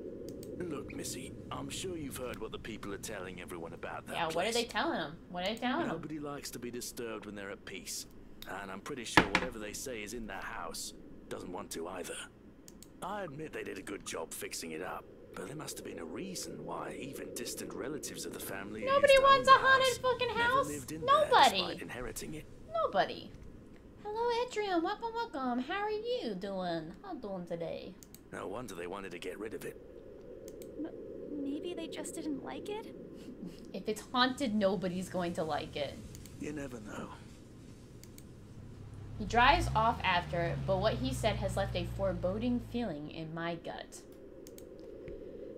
Look, Missy, I'm sure you've heard what the people are telling everyone about that Yeah, place. what are they telling him? What are they telling him? Nobody likes to be disturbed when they're at peace. And I'm pretty sure whatever they say is in that house doesn't want to either. I admit they did a good job fixing it up, but there must have been a reason why even distant relatives of the family who Nobody used to wants own a the haunted house fucking never house. lived in there Nobody. despite inheriting it. Nobody. Hello, Adrian. Welcome, welcome. How are you doing? How doing today? No wonder they wanted to get rid of it. Maybe they just didn't like it? If it's haunted, nobody's going to like it. You never know. He drives off after, but what he said has left a foreboding feeling in my gut.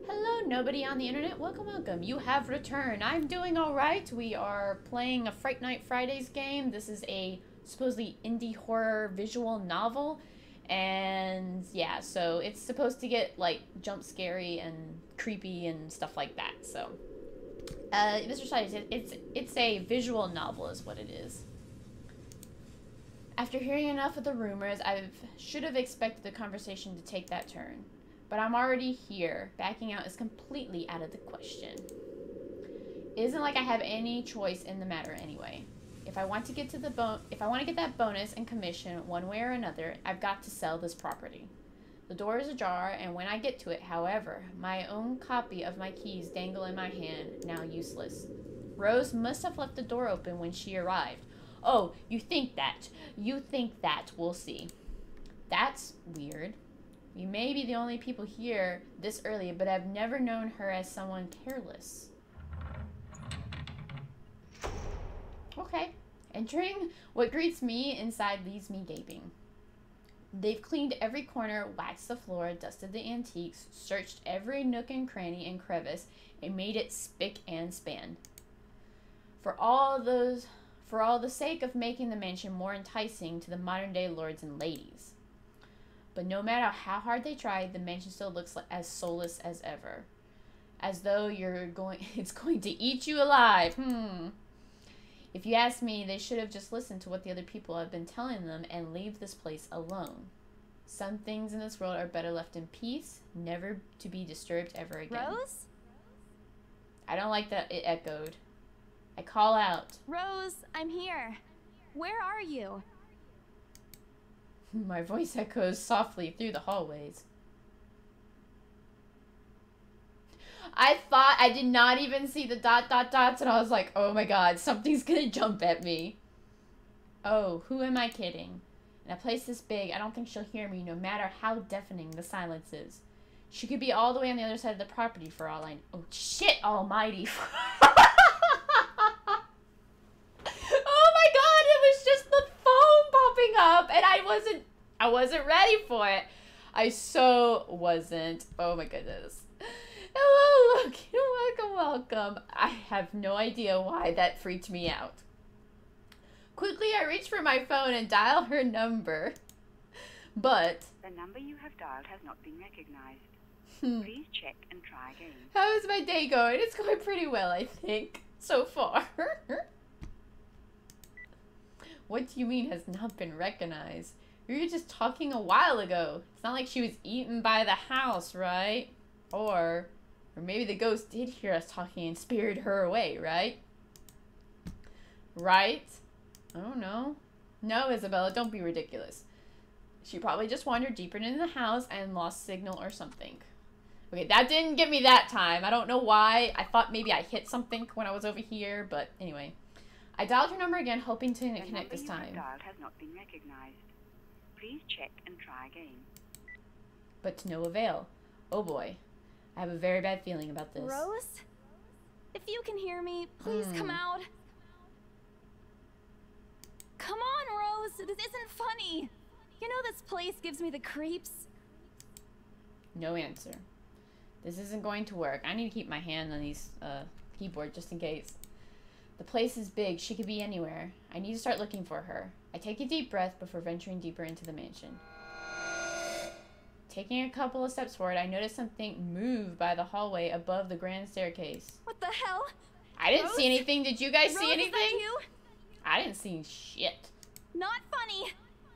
Hello, nobody on the internet. Welcome, welcome. You have returned. I'm doing alright. We are playing a Fright Night Fridays game. This is a supposedly indie horror visual novel. And yeah, so it's supposed to get like jump scary and creepy and stuff like that. So, Mr. Slides, it's a visual novel is what it is. After hearing enough of the rumors, I should have expected the conversation to take that turn. But I'm already here. Backing out is completely out of the question. It isn't like I have any choice in the matter anyway. If I want to get to if I want to get that bonus and commission one way or another, I've got to sell this property. The door is ajar, and when I get to it, however, my own copy of my keys dangle in my hand, now useless. Rose must have left the door open when she arrived. Oh, you think that. You think that. We'll see. That's weird. We may be the only people here this early, but I've never known her as someone careless. Okay. Entering, what greets me inside leaves me gaping. They've cleaned every corner, waxed the floor, dusted the antiques, searched every nook and cranny and crevice, and made it spick and span. For all the sake of making the mansion more enticing to the modern-day lords and ladies. But no matter how hard they tried, the mansion still looks as soulless as ever. As though it's going to eat you alive. If you ask me, they should have just listened to what the other people have been telling them and leave this place alone. Some things in this world are better left in peace, never to be disturbed ever again. Rose? I don't like that it echoed. I call out. Rose, I'm here. Where are you? My voice echoes softly through the hallways. I thought I did not even see the ... dots, and I was like, oh my god, something's gonna jump at me. Oh, who am I kidding? In a place this big, I don't think she'll hear me, no matter how deafening the silence is. She could be all the way on the other side of the property for all I know. Oh, shit almighty. Oh my god, it was just the phone popping up, and I wasn't ready for it. I so wasn't. Oh my goodness. Hello, look, welcome, welcome. I have no idea why that freaked me out. Quickly, I reach for my phone and dial her number. But the number you have dialed has not been recognized. Please check and try again. How is my day going? It's going pretty well, I think, so far. What do you mean has not been recognized? We were just talking a while ago. It's not like she was eaten by the house, right? Or maybe the ghost did hear us talking and spirited her away, right? Right? I don't know. No, Isabella, don't be ridiculous. She probably just wandered deeper into the house and lost signal or something. Okay, that didn't get me that time. I don't know why. I thought maybe I hit something when I was over here, but anyway. I dialed her number again, hoping to connect this time. The number you have dialed has not been recognized. Please check and try again. But to no avail. Oh boy. I have a very bad feeling about this. Rose? If you can hear me, please come out. Come on, Rose. This isn't funny. You know this place gives me the creeps. No answer. This isn't going to work. I need to keep my hand on these keyboard just in case. The place is big. She could be anywhere. I need to start looking for her. I take a deep breath before venturing deeper into the mansion. Taking a couple of steps forward, I notice something move by the hallway above the grand staircase. What the hell? I didn't Rose? see anything. Did you guys Rose, see is anything? that you? I didn't see shit. Not funny.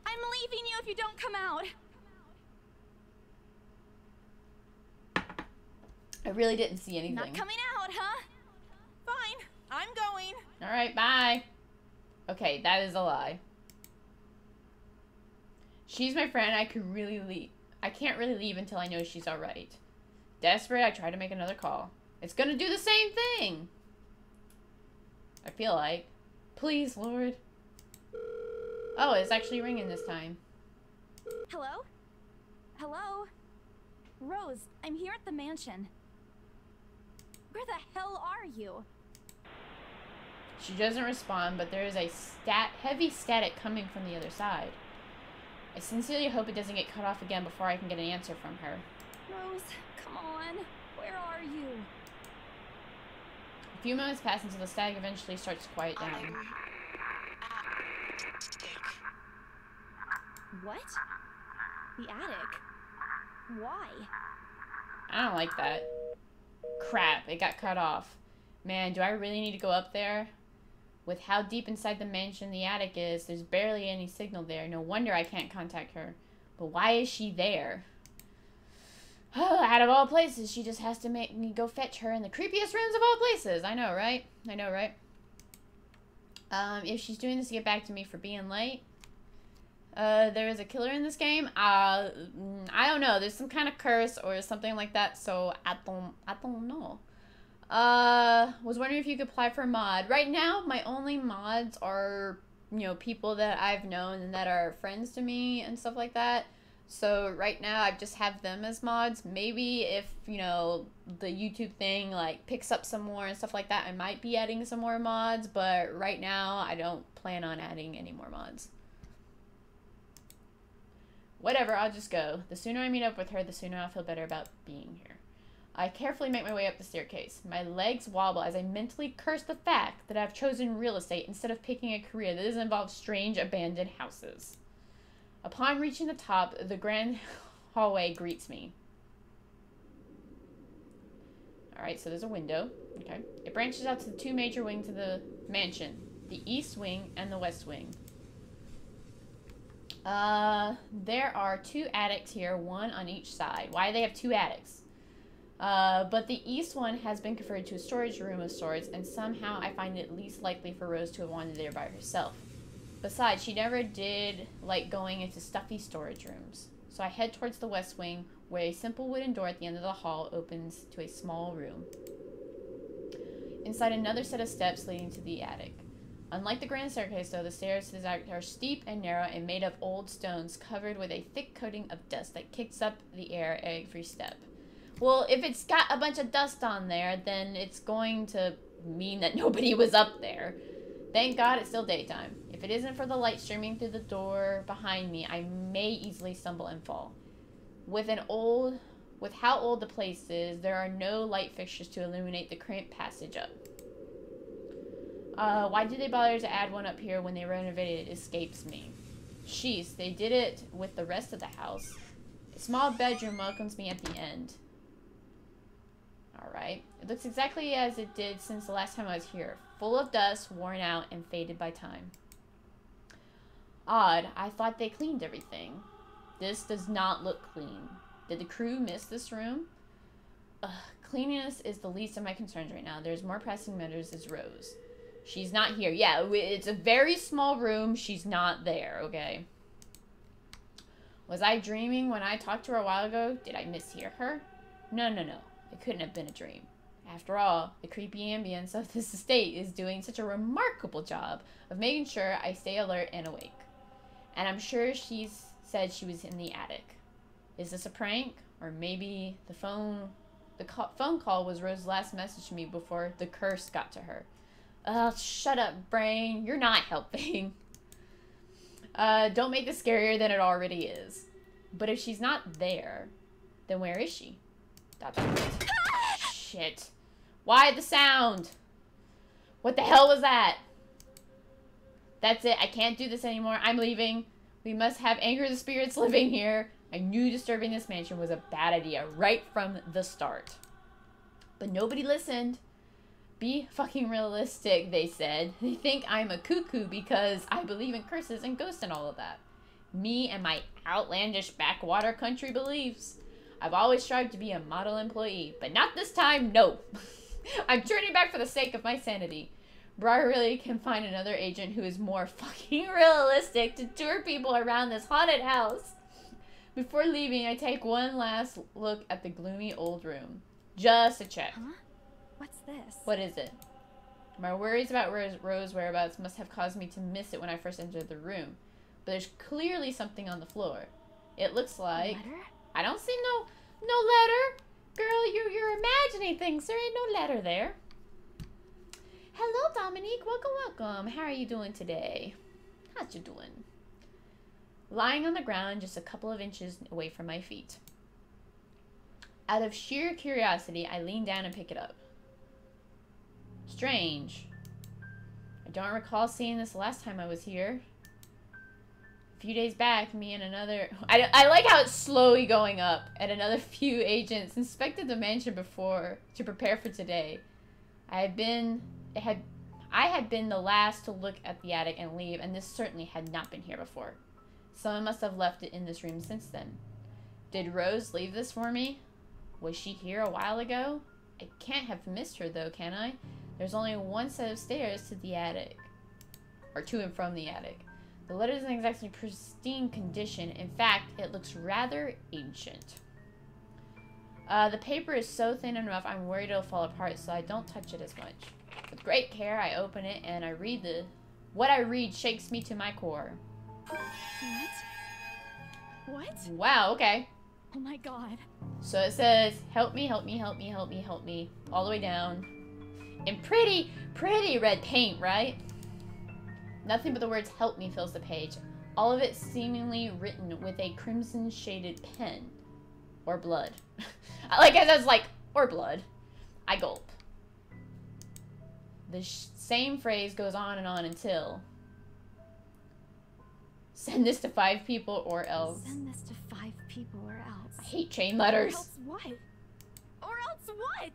I'm leaving you if you don't come out. I really didn't see anything. Not coming out, huh? Fine. I'm going. All right, bye. Okay, that is a lie. She's my friend. I could really leave. I can't really leave until I know she's all right. Desperate, I try to make another call. It's gonna do the same thing. I feel like. Please, Lord. Oh, it's actually ringing this time. Hello? Hello? Rose, I'm here at the mansion. Where the hell are you? She doesn't respond, but there is a heavy static coming from the other side. I sincerely hope it doesn't get cut off again before I can get an answer from her. Rose, come on. Where are you? A few moments pass until the static eventually starts to quiet down. What? The attic? Why? I don't like that. Crap, it got cut off. Man, do I really need to go up there? With how deep inside the mansion the attic is, there's barely any signal there. No wonder I can't contact her. But why is she there? Out of all places, she just has to make me go fetch her in the creepiest rooms of all places. I know, right? I know, right? If she's doing this to get back to me for being late. There is a killer in this game. I don't know. There's some kind of curse or something like that, so I don't know. Was wondering if you could apply for a mod. Right now, my only mods are, you know, people that I've known and that are friends to me and stuff like that. So right now, I just have them as mods. Maybe if, you know, the YouTube thing, like, picks up some more and stuff like that, I might be adding some more mods. But right now, I don't plan on adding any more mods. Whatever, I'll just go. The sooner I meet up with her, the sooner I'll feel better about being here. I carefully make my way up the staircase. My legs wobble as I mentally curse the fact that I've chosen real estate instead of picking a career that doesn't involve strange abandoned houses. Upon reaching the top, the grand hallway greets me. Alright, so there's a window. Okay. It branches out to the two major wings of the mansion. The east wing and the west wing. There are two attics here, one on each side. Why do they have two attics? But the east one has been converted to a storage room of sorts, and somehow I find it least likely for Rose to have wandered there by herself. Besides, she never did like going into stuffy storage rooms. So I head towards the west wing, where a simple wooden door at the end of the hall opens to a small room. Inside, another set of steps leading to the attic. Unlike the grand staircase, though, the stairs are steep and narrow and made of old stones covered with a thick coating of dust that kicks up the air at every step. Well, if it's got a bunch of dust on there, then it's going to mean that nobody was up there. Thank God it's still daytime. If it isn't for the light streaming through the door behind me, I may easily stumble and fall. With how old the place is, there are no light fixtures to illuminate the cramped passage up. Why did they bother to add one up here when they renovated it escapes me. Jeez, they did it with the rest of the house. A small bedroom welcomes me at the end. Alright. It looks exactly as it did since the last time I was here. Full of dust, worn out, and faded by time. Odd. I thought they cleaned everything. This does not look clean. Did the crew miss this room? Ugh, cleanliness is the least of my concerns right now. There's more pressing matters as Rose. She's not here. Yeah, it's a very small room. She's not there, okay? Was I dreaming when I talked to her a while ago? Did I mishear her? No. It couldn't have been a dream. After all, the creepy ambience of this estate is doing such a remarkable job of making sure I stay alert and awake. And I'm sure she's said she was in the attic. Is this a prank? Or maybe the phone call was Rose's last message to me before the curse got to her. Shut up, brain. You're not helping. Don't make this scarier than it already is. But if she's not there, then where is she? Shit. Why the sound? What the hell was that? That's it. I can't do this anymore. I'm leaving. We must have anger the spirits living here. I knew disturbing this mansion was a bad idea right from the start. But nobody listened. Be fucking realistic, they said. They think I'm a cuckoo because I believe in curses and ghosts and all of that. Me and my outlandish backwater country beliefs. I've always strived to be a model employee, but not this time, no. I'm turning back for the sake of my sanity. Briar really can find another agent who is more fucking realistic to tour people around this haunted house. Before leaving, I take one last look at the gloomy old room. Just to check. Huh? What's this? What is it? My worries about Rose's whereabouts must have caused me to miss it when I first entered the room. But there's clearly something on the floor. It looks like... A letter? I don't see no letter. Girl, you're imagining things. There ain't no letter there. Hello, Dominique. Welcome. How are you doing today? How's you doing? Lying on the ground just a couple of inches away from my feet. Out of sheer curiosity, I lean down and pick it up. Strange. I don't recall seeing this last time I was here. A few days back, me and another... I like how it's slowly going up. And another few agents inspected the mansion before to prepare for today. I had been the last to look at the attic and leave, and this certainly had not been here before. Someone must have left it in this room since then. Did Rose leave this for me? Was she here a while ago? I can't have missed her though, can I? There's only one set of stairs to the attic. Or to and from the attic. The letter isn't exactly pristine condition. In fact, it looks rather ancient. The paper is so thin and rough, I'm worried it'll fall apart, so I don't touch it as much. With great care, I open it and I read what I read shakes me to my core. What? Wow, okay. Oh my god. So it says, help me, all the way down. In pretty red paint, right? Nothing but the words help me fills the page. All of it seemingly written with a crimson shaded pen. Or blood. Like it says like, or blood. I gulp. The same phrase goes on and on until... Send this to 5 people or else. Send this to 5 people or else. I hate chain letters. Or else what? Or else what?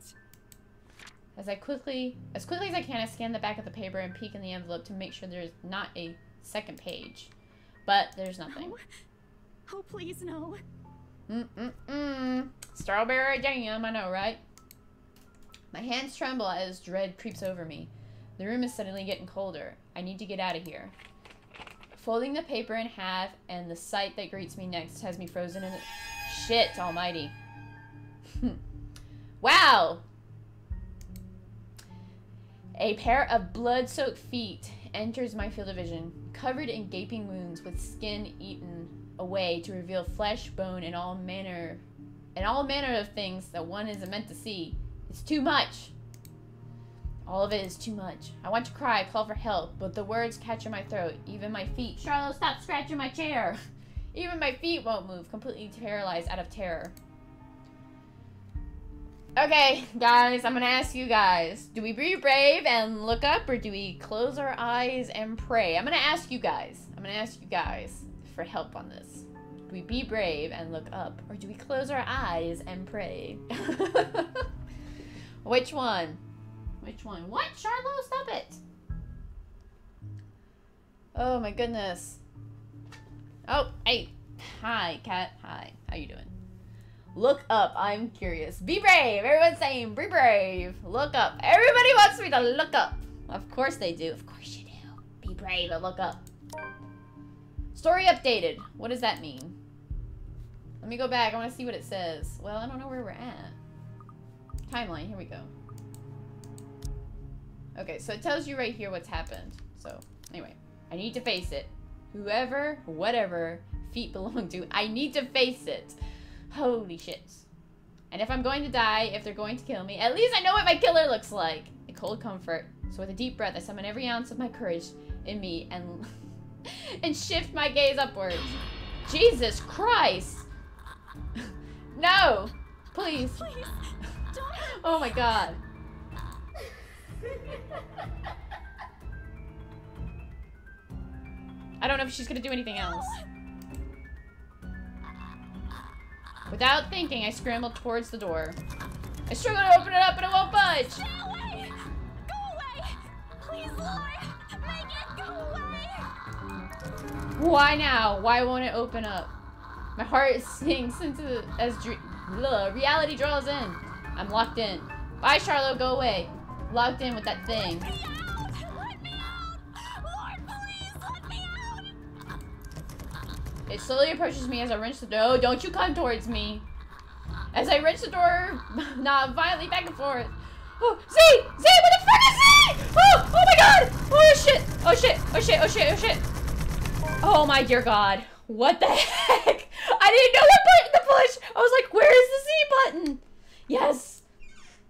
As quickly as I can, I scan the back of the paper and peek in the envelope to make sure there's not a second page. But there's nothing. No. Oh, please, no. Strawberry jam, I know, right? My hands tremble as dread creeps over me. The room is suddenly getting colder. I need to get out of here. Folding the paper in half, and the sight that greets me next has me frozen in the... Shit almighty. Wow! A pair of blood-soaked feet enters my field of vision, covered in gaping wounds with skin eaten away to reveal flesh, bone, and all manner of things that one isn't meant to see. It's too much. All of it is too much. I want to cry, call for help, but the words catch in my throat. Even my feet. Charlotte, stop scratching my chair. Even my feet won't move, completely paralyzed out of terror. Okay, guys, I'm gonna ask you guys. Do we be brave and look up, or do we close our eyes and pray? I'm gonna ask you guys for help on this. Do we be brave and look up, or do we close our eyes and pray? Which one? Which one? What? Charlo, stop it! Oh my goodness. Oh, hey. Hi, cat. Hi. How you doing? Look up. I'm curious. Be brave. Everyone's saying be brave. Look up. Everybody wants me to look up. Of course they do. Of course you do. Be brave and look up. Story updated. What does that mean? Let me go back. I want to see what it says. Well, I don't know where we're at. Timeline. Here we go. Okay, so it tells you right here what's happened. So, anyway. I need to face it. Whoever, whatever feet belong to, I need to face it. Holy shit. And if I'm going to die, if they're going to kill me, at least I know what my killer looks like. A cold comfort. So with a deep breath, I summon every ounce of my courage in me and and shift my gaze upwards. Jesus Christ. No. Please. Please, don't. Oh my god. I don't know if she's gonna do anything else. Without thinking, I scrambled towards the door. I struggle to open it up, but it won't budge. Stay away! Go away! Please, Lord! Make it go away! Why now? Why won't it open up? My heart sinks into as reality draws in. I'm locked in. Bye, Charlotte. Go away. Locked in with that thing. Let me out! Let me out! Lord, please, let me out! It slowly approaches me as I wrench the door. Oh, don't you come towards me. As I wrench the door, not violently back and forth. Oh, Z! Z! What the fuck is Z? Oh! Oh my god! Oh shit! Oh shit! Oh shit! Oh shit! Oh shit! Oh my dear god. What the heck? I didn't know what button to push! I was like, where is the Z button? Yes!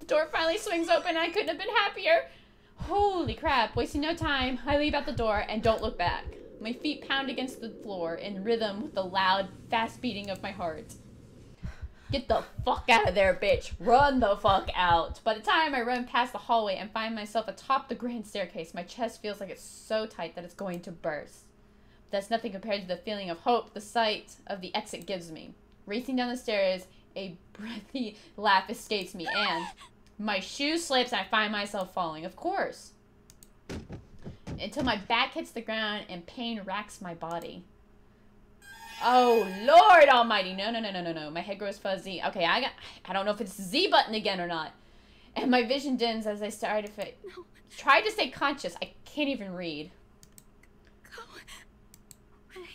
The door finally swings open. I couldn't have been happier. Holy crap. Wasting no time, I leap out the door and don't look back. My feet pound against the floor in rhythm with the loud, fast beating of my heart. Get the fuck out of there, bitch. Run the fuck out. By the time I run past the hallway and find myself atop the grand staircase, my chest feels like it's so tight that it's going to burst. But that's nothing compared to the feeling of hope the sight of the exit gives me. Racing down the stairs, a breathy laugh escapes me and my shoe slips and I find myself falling. Of course. Until my back hits the ground and pain racks my body. Oh, Lord almighty. No, no, no, no, no, no. My head grows fuzzy. Okay, I don't know if it's the Z button again or not. And my vision dims as I start to try to stay conscious. I can't even read. Go away.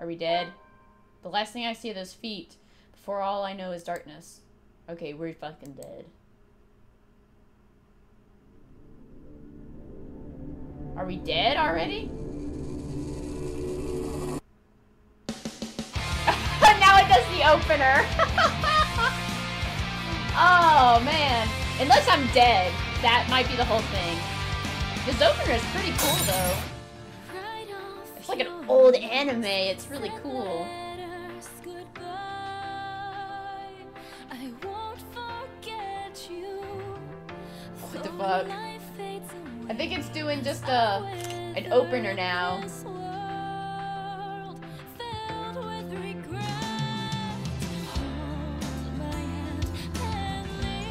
Are we dead? The last thing I see are those feet. Before all I know is darkness. Okay, we're fucking dead. Are we dead already? Now it does the opener. Oh, man. Unless I'm dead. That might be the whole thing. This opener is pretty cool, though. It's like an old anime. It's really cool. What the fuck? I think it's doing just an opener now.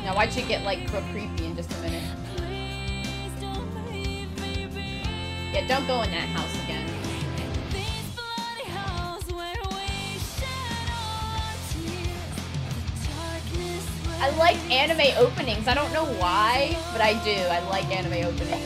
Now watch it get like real creepy in just a minute. Yeah, don't go in that house again. I like anime openings. I don't know why, but I do. I like anime openings.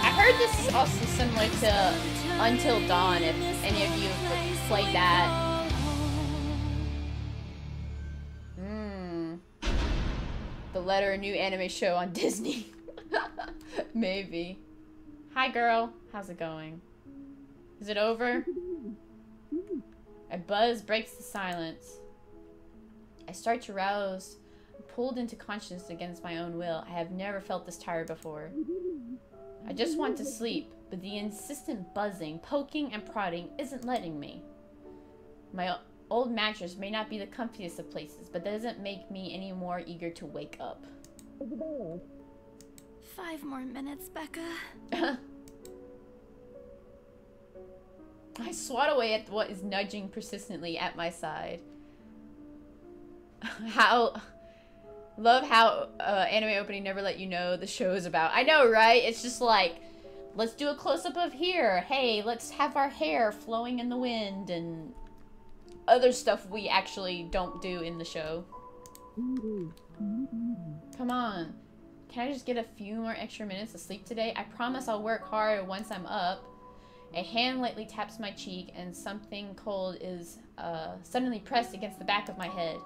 I heard this is also similar to Until Dawn, if any of you have played that. The letter, a new anime show on Disney. Maybe. Hi, girl. How's it going? Is it over? A buzz breaks the silence. I start to rouse, pulled into consciousness against my own will. I have never felt this tired before. I just want to sleep, but the insistent buzzing, poking, and prodding isn't letting me. My old mattress may not be the comfiest of places, but that doesn't make me any more eager to wake up. 5 more minutes, Becca. I swat away at what is nudging persistently at my side. Love how anime opening never let you know the show is about. I know, right? It's just like, let's do a close-up of here. Hey, let's have our hair flowing in the wind and other stuff we actually don't do in the show. Come on. Can I just get a few more extra minutes of sleep today? I promise I'll work hard once I'm up. A hand lightly taps my cheek and something cold is suddenly pressed against the back of my head.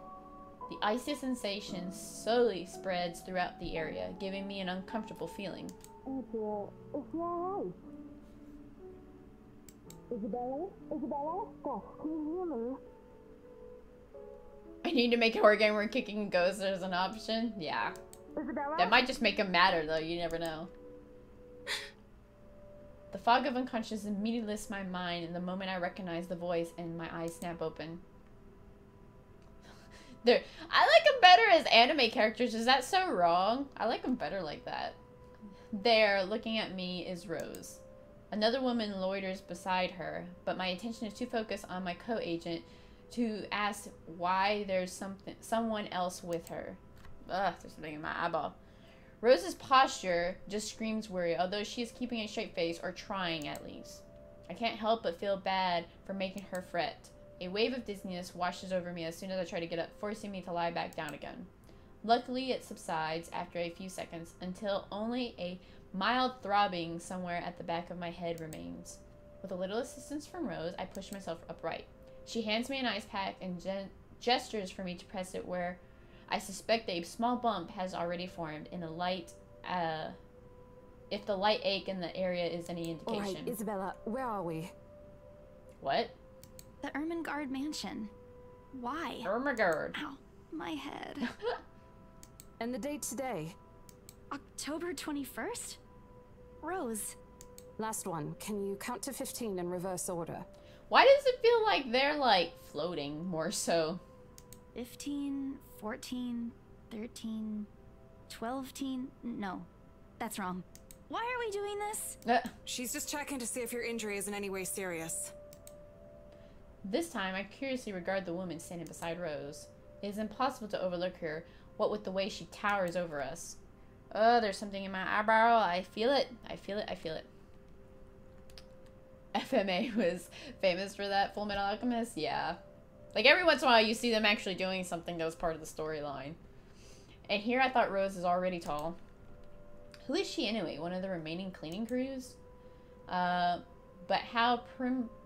The icy sensation slowly spreads throughout the area, giving me an uncomfortable feeling. Isabella? Gosh, can you hear me? I need to make a horror game where kicking ghosts is an option. Yeah. Isabella? That might just make them madder, though. You never know. The fog of unconscious immediately lifts my mind, and the moment I recognize the voice and my eyes snap open. I like them better as anime characters. Is that so wrong? I like them better like that. There, looking at me, is Rose. Another woman loiters beside her, but my attention is too focused on my co-agent to ask why there's someone else with her. Ugh, there's something in my eyeball. Rose's posture just screams worry, although she is keeping a straight face, or trying at least. I can't help but feel bad for making her fret. A wave of dizziness washes over me as soon as I try to get up, forcing me to lie back down again. Luckily, it subsides after a few seconds, until only a mild throbbing somewhere at the back of my head remains. With a little assistance from Rose, I push myself upright. She hands me an ice pack and gestures for me to press it where I suspect a small bump has already formed in a light, if the light ache in the area is any indication. All right, Isabella, where are we? What? The Ermengarde mansion. Why? Ermengarde. Ow, my head. And the date today? October 21st? Rose. Last one. Can you count to 15 in reverse order? Why does it feel like they're, like, floating more so? 15, 14, 13, 12, no, that's wrong. Why are we doing this? She's just checking to see if your injury is in any way serious. This time, I curiously regard the woman standing beside Rose. It is impossible to overlook her, what with the way she towers over us. Oh, there's something in my eyebrow. I feel it. I feel it. I feel it. FMA was famous for that, Full Metal Alchemist. Yeah. Like, every once in a while, you see them actually doing something that was part of the storyline. And here I thought Rose is already tall. Who is she anyway? One of the remaining cleaning crews? But how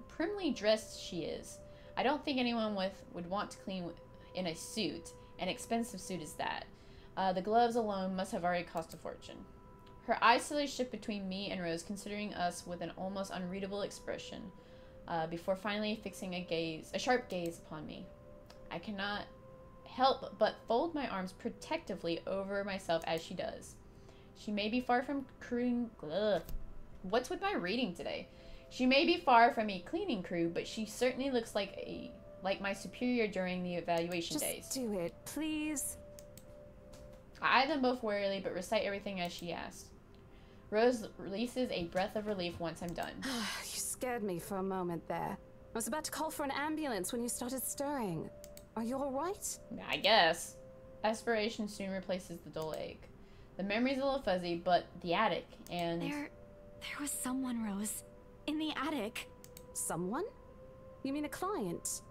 primly dressed she is. I don't think anyone would want to clean in a suit. An expensive suit is that. The gloves alone must have already cost a fortune. Her eyes slowly shift between me and Rose, considering us with an almost unreadable expression, before finally fixing a sharp gaze upon me. I cannot help but fold my arms protectively over myself as she does. She may be far from crewing... Ugh. What's with my reading today? She may be far from a cleaning crew, but she certainly looks like my superior during the evaluation days. Just do it, please. I eye them both warily, but recite everything as she asked. Rose releases a breath of relief once I'm done. You scared me for a moment there. I was about to call for an ambulance when you started stirring. Are you alright? I guess. Aspiration soon replaces the dull ache. The memory's a little fuzzy, but the attic and... There was someone, Rose. In the attic. Someone? You mean a client?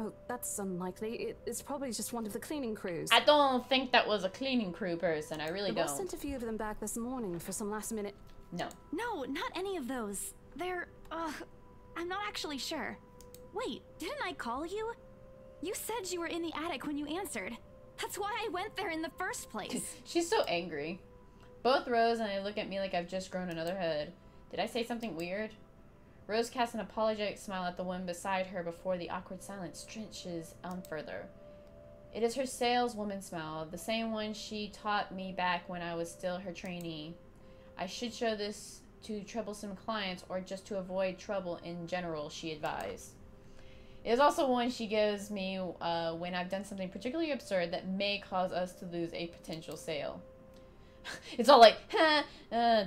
Oh, that's unlikely. It's probably just one of the cleaning crews. I don't think that was a cleaning crew person. I really don't. The boss sent a few of them back this morning for some last minute... No. No, not any of those. They're, I'm not actually sure. Wait, didn't I call you? You said you were in the attic when you answered. That's why I went there in the first place. She's so angry. Both Rose and I look at me like I've just grown another head. Did I say something weird? Rose casts an apologetic smile at the woman beside her before the awkward silence stretches on further. It is her saleswoman smile, the same one she taught me back when I was still her trainee. I should show this to troublesome clients or just to avoid trouble in general, she advised. It is also one she gives me when I've done something particularly absurd that may cause us to lose a potential sale. It's all like,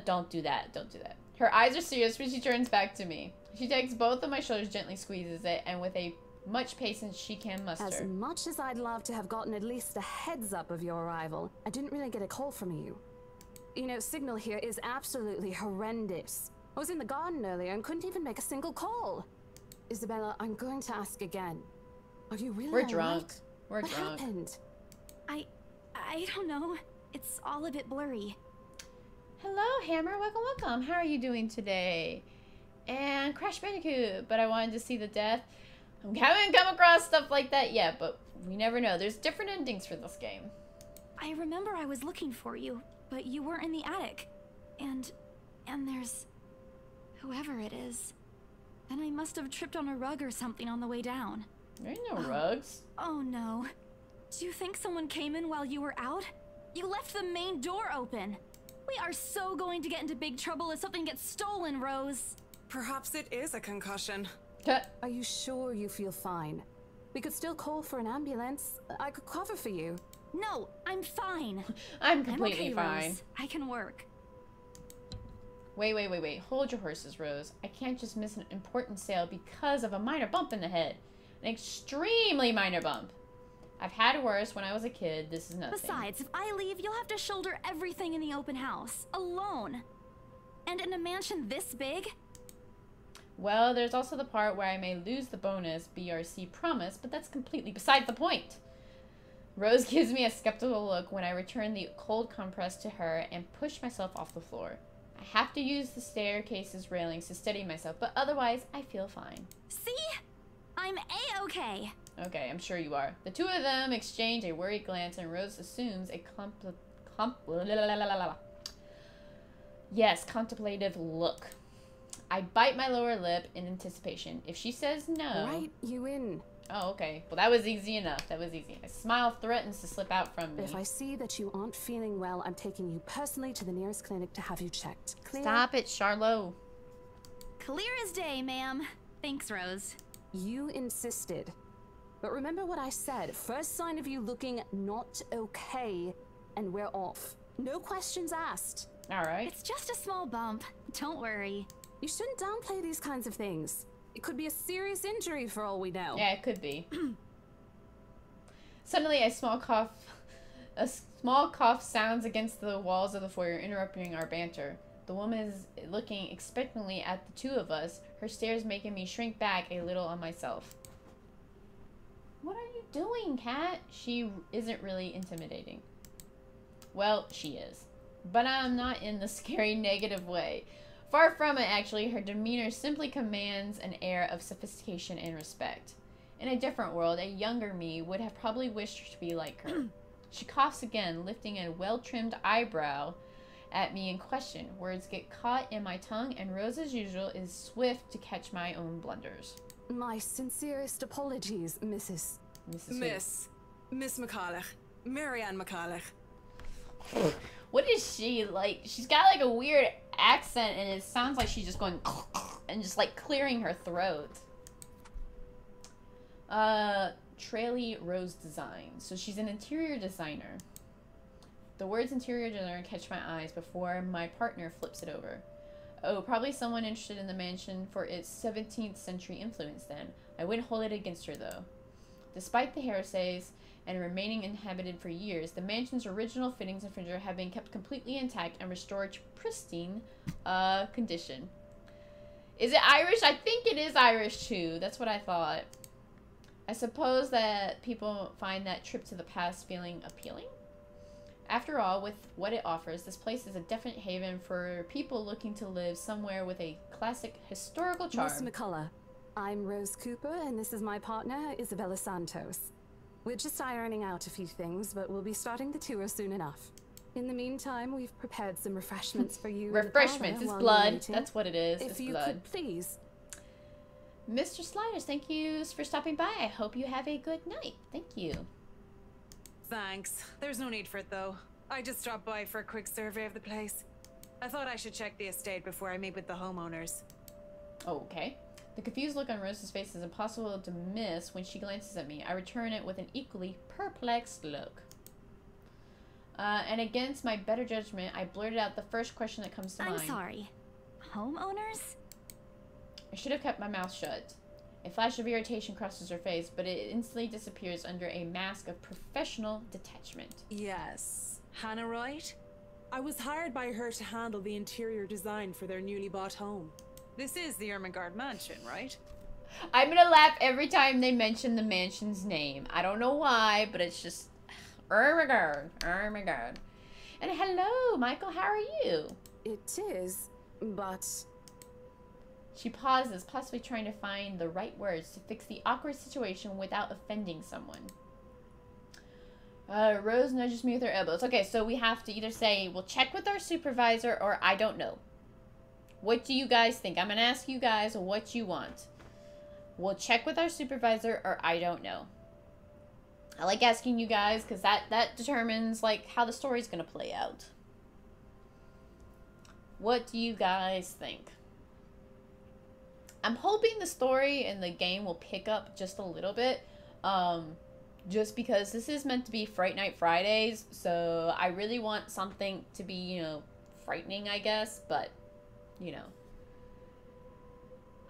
don't do that, don't do that. Her eyes are serious when she turns back to me. She takes both of my shoulders, gently squeezes it, and with a much patience she can muster. As much as I'd love to have gotten at least a heads up of your arrival, I didn't really get a call from you. You know, signal here is absolutely horrendous. I was in the garden earlier and couldn't even make a single call. Isabella, I'm going to ask again. Are you really We're all drunk. right? We're what drunk. happened? I don't know. It's all a bit blurry. Hello, Hammer. Welcome, welcome. How are you doing today? And Crash Bandicoot. But I wanted to see the death. I haven't come across stuff like that yet, but we never know. There's different endings for this game. I remember I was looking for you, but you weren't in the attic. And there's whoever it is. Then I must have tripped on a rug or something on the way down. There ain't no rugs. Oh no. Do you think someone came in while you were out? You left the main door open. We are so going to get into big trouble if something gets stolen, Rose. Perhaps it is a concussion. Are you sure you feel fine? We could still call for an ambulance. I could cover for you. No, I'm fine. I'm completely okay, fine. Rose. I can work. Wait. Hold your horses, Rose. I can't just miss an important sale because of a minor bump in the head. An extremely minor bump. I've had worse when I was a kid. This is nothing. Besides, if I leave, you'll have to shoulder everything in the open house. Alone. And in a mansion this big? Well, there's also the part where I may lose the bonus BRC promise, but that's completely beside the point. Rose gives me a skeptical look when I return the cold compress to her and push myself off the floor. I have to use the staircase's railings to steady myself, but otherwise, I feel fine. See? I'm A-okay. Okay, I'm sure you are. The two of them exchange a worried glance, and Rose assumes a contemplative look. I bite my lower lip in anticipation. If she says no... Right you in. Oh, okay. Well, that was easy enough. That was easy. A smile threatens to slip out from me. If I see that you aren't feeling well, I'm taking you personally to the nearest clinic to have you checked. Clear? Stop it, Charlot. Clear as day, ma'am. Thanks, Rose. You insisted. But remember what I said. First sign of you looking not okay, and we're off. No questions asked. All right. It's just a small bump. Don't worry. You shouldn't downplay these kinds of things. It could be a serious injury for all we know. Yeah, it could be. Suddenly, a small cough sounds against the walls of the foyer, interrupting our banter. The woman is looking expectantly at the two of us, her stares making me shrink back a little on myself. What are you doing, Kat? She isn't really intimidating. Well, she is. But I'm not in the scary negative way. Far from it, actually. Her demeanor simply commands an air of sophistication and respect. In a different world, a younger me would have probably wished to be like her. She coughs again, lifting a well-trimmed eyebrow at me in question. Words get caught in my tongue, and Rose, as usual, is swift to catch my own blunders. My sincerest apologies, Mrs. Miss McCulloch. Marianne McCulloch. What is she like? She's got like a weird accent, and it sounds like she's just going and just like clearing her throat. Traily Rose Design. So she's an interior designer. The words interior designer catch my eyes before my partner flips it over. Oh, probably someone interested in the mansion for its 17th century influence then. I wouldn't hold it against her though. Despite the heresies and remaining inhabited for years, the mansion's original fittings and furniture have been kept completely intact and restored to pristine condition. Is it Irish? I think it is Irish too. That's what I thought. I suppose that people find that trip to the past feeling appealing. After all, with what it offers, this place is a definite haven for people looking to live somewhere with a classic historical charm. Miss McCullough, I'm Rose Cooper, and this is my partner, Isabella Santos. We're just ironing out a few things, but we'll be starting the tour soon enough. In the meantime, we've prepared some refreshments for you. Refreshments, it's blood. That's what it is. If it's you blood. could please. Mr. Sliders, thank you for stopping by. I hope you have a good night. Thank you. Thanks. There's no need for it, though. I just dropped by for a quick survey of the place. I thought I should check the estate before I meet with the homeowners. Okay. The confused look on Rose's face is impossible to miss when she glances at me. I return it with an equally perplexed look. And against my better judgment, I blurted out the first question that comes to mind. I'm sorry. Homeowners? I should have kept my mouth shut. A flash of irritation crosses her face, but it instantly disappears under a mask of professional detachment. Yes. Hannah Wright? I was hired by her to handle the interior design for their newly bought home. This is the Ermengarde mansion, right? I'm gonna laugh every time they mention the mansion's name. I don't know why, but it's just... Ermengarde. Ermengarde. And hello, Michael, how are you? It is, but... She pauses, possibly trying to find the right words to fix the awkward situation without offending someone. Rose nudges me with her elbows. Okay, so we have to either say, we'll check with our supervisor, or I don't know. What do you guys think? I'm going to ask you guys what you want. We'll check with our supervisor, or I don't know. I like asking you guys, because that determines, like, how the story's going to play out. What do you guys think? I'm hoping the story in the game will pick up just a little bit. Just because this is meant to be Fright Night Fridays, so I really want something to be, you know, frightening, I guess, but, you know.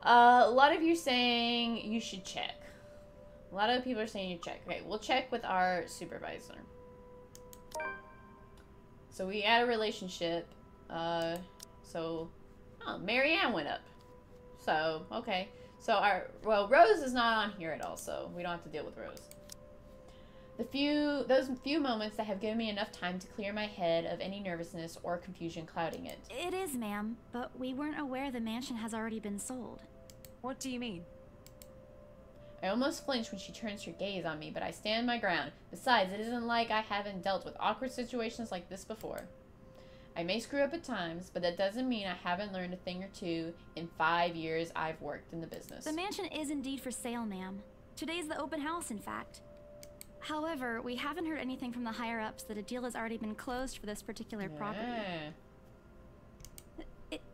A lot of you saying you should check. A lot of people are saying you check. Okay, we'll check with our supervisor. So we had a relationship, Marianne went up. So, okay. So Rose is not on here at all, so we don't have to deal with Rose. Those few moments that have given me enough time to clear my head of any nervousness or confusion clouding it. It is, ma'am, but we weren't aware the mansion has already been sold. What do you mean? I almost flinch when she turns her gaze on me, but I stand my ground. Besides, it isn't like I haven't dealt with awkward situations like this before. I may screw up at times, but that doesn't mean I haven't learned a thing or two in 5 years I've worked in the business. The mansion is indeed for sale, ma'am. Today's the open house, in fact. However, we haven't heard anything from the higher-ups that a deal has already been closed for this particular property.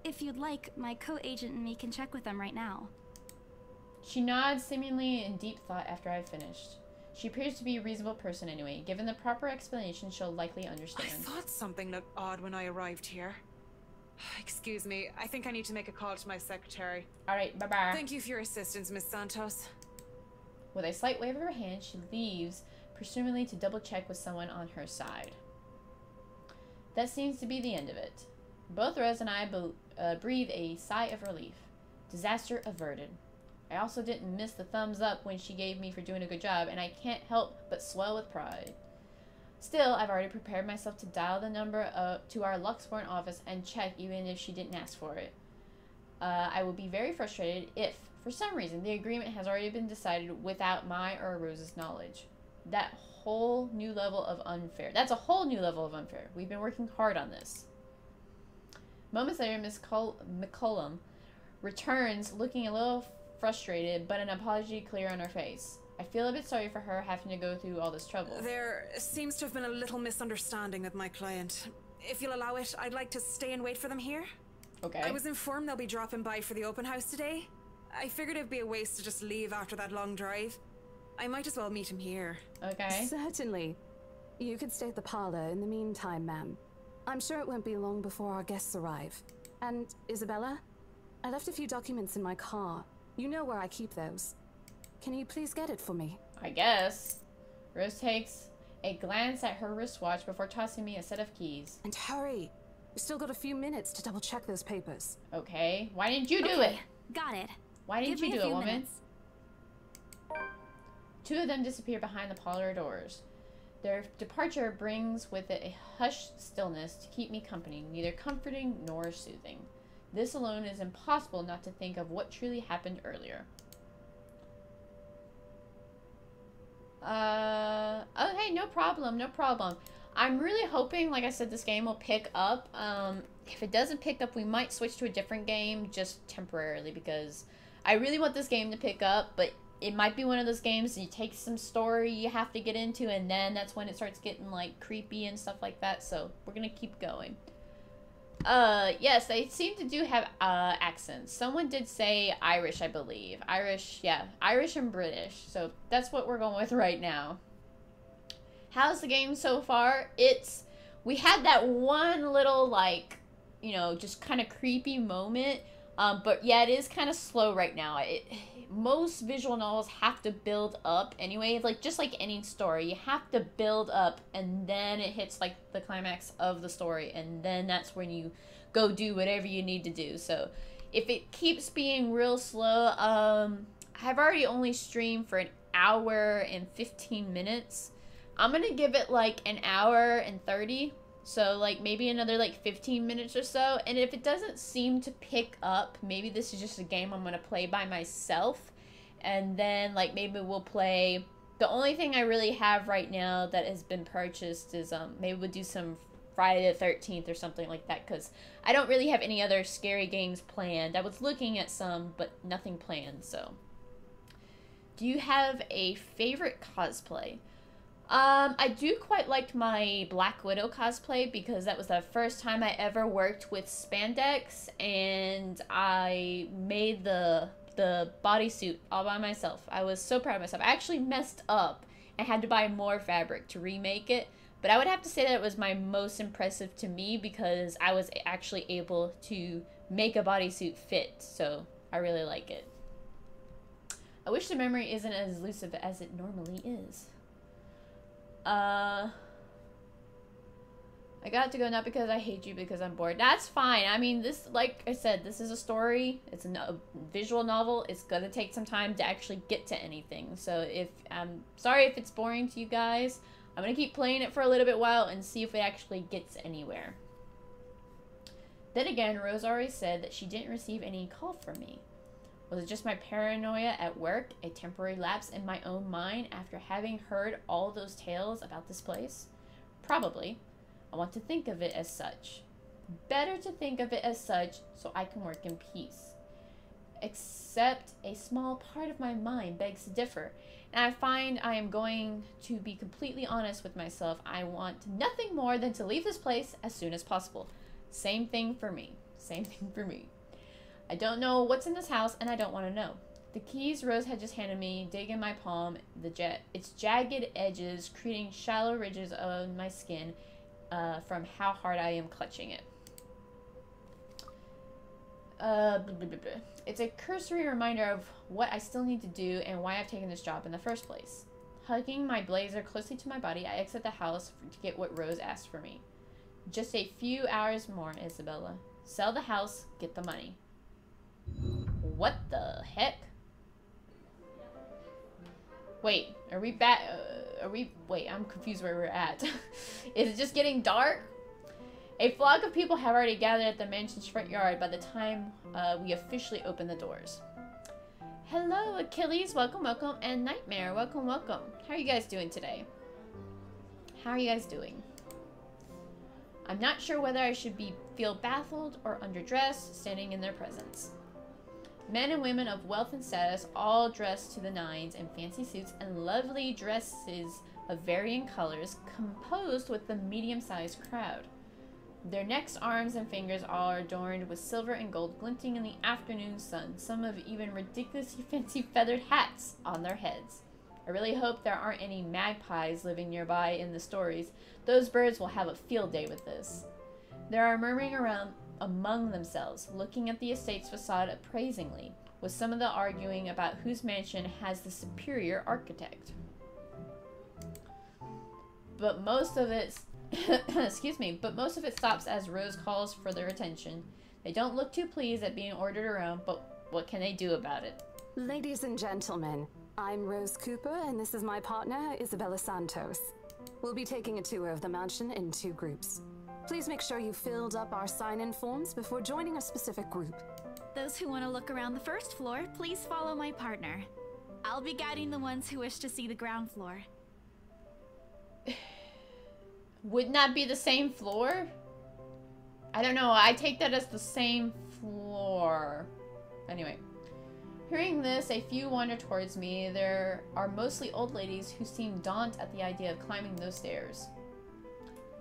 If you'd like, my co-agent and me can check with them right now. She nods, seemingly in deep thought after I've finished. She appears to be a reasonable person anyway. Given the proper explanation, she'll likely understand. I thought something looked odd when I arrived here. Excuse me, I think I need to make a call to my secretary. Alright, bye-bye. Thank you for your assistance, Miss Santos. With a slight wave of her hand, she leaves, presumably to double-check with someone on her side. That seems to be the end of it. Both Rose and I breathe a sigh of relief. Disaster averted. I also didn't miss the thumbs up when she gave me for doing a good job, and I can't help but swell with pride. Still, I've already prepared myself to dial the number to our Luxborn office and check even if she didn't ask for it. I will be very frustrated if, for some reason, the agreement has already been decided without my or Rose's knowledge. That's a whole new level of unfair. We've been working hard on this. Moments later, Miss McCollum returns looking a little frustrated, but an apology clear on her face. I feel a bit sorry for her having to go through all this trouble. There seems to have been a little misunderstanding with my client. If you'll allow it, I'd like to stay and wait for them here. Okay. I was informed they'll be dropping by for the open house today. I figured it'd be a waste to just leave after that long drive. I might as well meet him here. Okay. Certainly. You could stay at the parlor in the meantime, ma'am. I'm sure it won't be long before our guests arrive. And Isabella? I left a few documents in my car. You know where I keep those. Can you please get it for me? I guess. Rose takes a glance at her wristwatch before tossing me a set of keys. And hurry! We've still got a few minutes to double check those papers. Okay. Why didn't you do it? Got it. Why didn't you do it, woman? Minutes. Two of them disappear behind the parlor doors. Their departure brings with it a hushed stillness to keep me company, neither comforting nor soothing. This alone is impossible not to think of what truly happened earlier. Okay, no problem. I'm really hoping, like I said, this game will pick up. If it doesn't pick up, we might switch to a different game just temporarily, because I really want this game to pick up, but it might be one of those games that you take some story you have to get into, and then that's when it starts getting, like, creepy and stuff like that, so we're gonna keep going. Yes, they seem to do have, accents. Someone did say Irish, I believe. Irish, yeah. Irish and British. So, that's what we're going with right now. How's the game so far? We had that one little, like, you know, just kind of creepy moment, But yeah, it is kind of slow right now. Most visual novels have to build up anyway. Like, just like any story, you have to build up, and then it hits like the climax of the story, and then that's when you go do whatever you need to do. So if it keeps being real slow, I've already only streamed for an hour and 15 minutes. I'm gonna give it like an hour and 30. So, like, maybe another, like, 15 minutes or so. And if it doesn't seem to pick up, maybe this is just a game I'm going to play by myself. And then, like, maybe we'll play... The only thing I really have right now that has been purchased is, maybe we'll do some Friday the 13th or something like that. Because I don't really have any other scary games planned. I was looking at some, but nothing planned, so... Do you have a favorite cosplay? I do quite like my Black Widow cosplay because that was the first time I ever worked with spandex, and I made the bodysuit all by myself. I was so proud of myself. I actually messed up and had to buy more fabric to remake it, but I would have to say that it was my most impressive to me because I was actually able to make a bodysuit fit, so I really like it. I wish the memory isn't as elusive as it normally is. I got to go not because I hate you, because I'm bored. That's fine. I mean, this, like I said, this is a story. It's a visual novel. It's gonna take some time to actually get to anything. So if I'm sorry if it's boring to you guys, I'm gonna keep playing it for a little bit while and see if it actually gets anywhere. Then again, Rose already said that she didn't receive any call from me. Was it just my paranoia at work, a temporary lapse in my own mind after having heard all those tales about this place? Probably. I want to think of it as such. Better to think of it as such so I can work in peace. Except a small part of my mind begs to differ, and I find I am going to be completely honest with myself. I want nothing more than to leave this place as soon as possible. Same thing for me. Same thing for me. I don't know what's in this house, and I don't want to know. The keys Rose had just handed me dig in my palm, its jagged edges creating shallow ridges on my skin from how hard I am clutching it. It's a cursory reminder of what I still need to do and why I've taken this job in the first place. Hugging my blazer closely to my body, I exit the house to get what Rose asked for me. Just a few hours more, Isabella. Sell the house, get the money. What the heck? Wait, are we back? Wait, I'm confused where we're at. Is it just getting dark? A flock of people have already gathered at the mansion's front yard by the time we officially open the doors. Hello, Achilles, welcome, welcome, and Nightmare, welcome, welcome. How are you guys doing today? How are you guys doing? I'm not sure whether I should feel baffled or underdressed standing in their presence. Men and women of wealth and status, all dressed to the nines in fancy suits and lovely dresses of varying colors, composed with the medium-sized crowd. Their necks, arms, and fingers are adorned with silver and gold glinting in the afternoon sun. Some have even ridiculously fancy feathered hats on their heads. I really hope there aren't any magpies living nearby in the stories. Those birds will have a field day with this. There are murmuring around among themselves, looking at the estate's facade appraisingly, with some of the arguing about whose mansion has the superior architect. But most of it, but most of it stops as Rose calls for their attention. They don't look too pleased at being ordered around, but what can they do about it? Ladies and gentlemen, I'm Rose Cooper, and this is my partner, Isabella Santos. We'll be taking a tour of the mansion in 2 groups. Please make sure you filled up our sign-in forms before joining a specific group. Those who want to look around the first floor, please follow my partner. I'll be guiding the ones who wish to see the ground floor. Wouldn't that be the same floor? I don't know. I take that as the same floor. Anyway. Hearing this, a few wander towards me. There are mostly old ladies who seem daunted at the idea of climbing those stairs.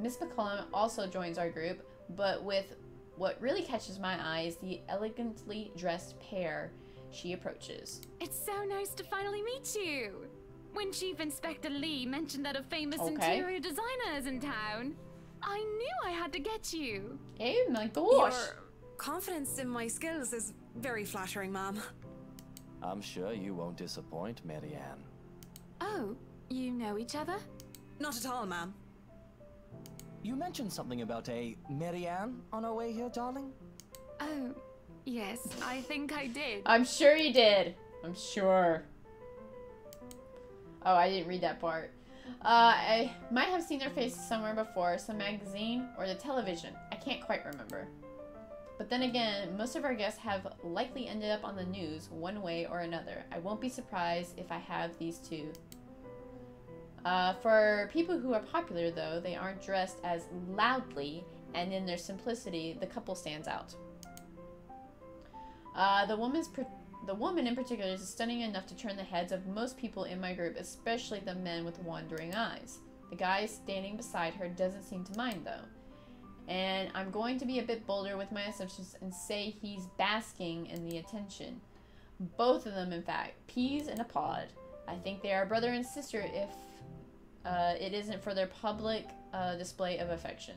Miss McCullum also joins our group, but with what really catches my eye is the elegantly dressed pair she approaches. It's so nice to finally meet you! When Chief Inspector Lee mentioned that a famous interior designer is in town, I knew I had to get you. Oh my gosh! Your confidence in my skills is Very flattering, ma'am. I'm sure you won't disappoint, Marianne. Oh, you know each other? Not at all, ma'am. You mentioned something about a Marianne on our way here, darling? Oh, yes, I think I did. I'm sure you did. I'm sure. Oh, I didn't read that part. I might have seen their faces somewhere before, some magazine or the television. I can't quite remember. But then again, most of our guests have likely ended up on the news one way or another. I won't be surprised if I have these two. For people who are popular, though, they aren't dressed as loudly, and in their simplicity, the couple stands out. The woman in particular is stunning enough to turn the heads of most people in my group, especially the men with wandering eyes. The guy standing beside her doesn't seem to mind, though. And I'm going to be a bit bolder with my assumptions and say he's basking in the attention. Both of them, in fact, peas in a pod. I think they are brother and sister if it isn't for their public display of affection.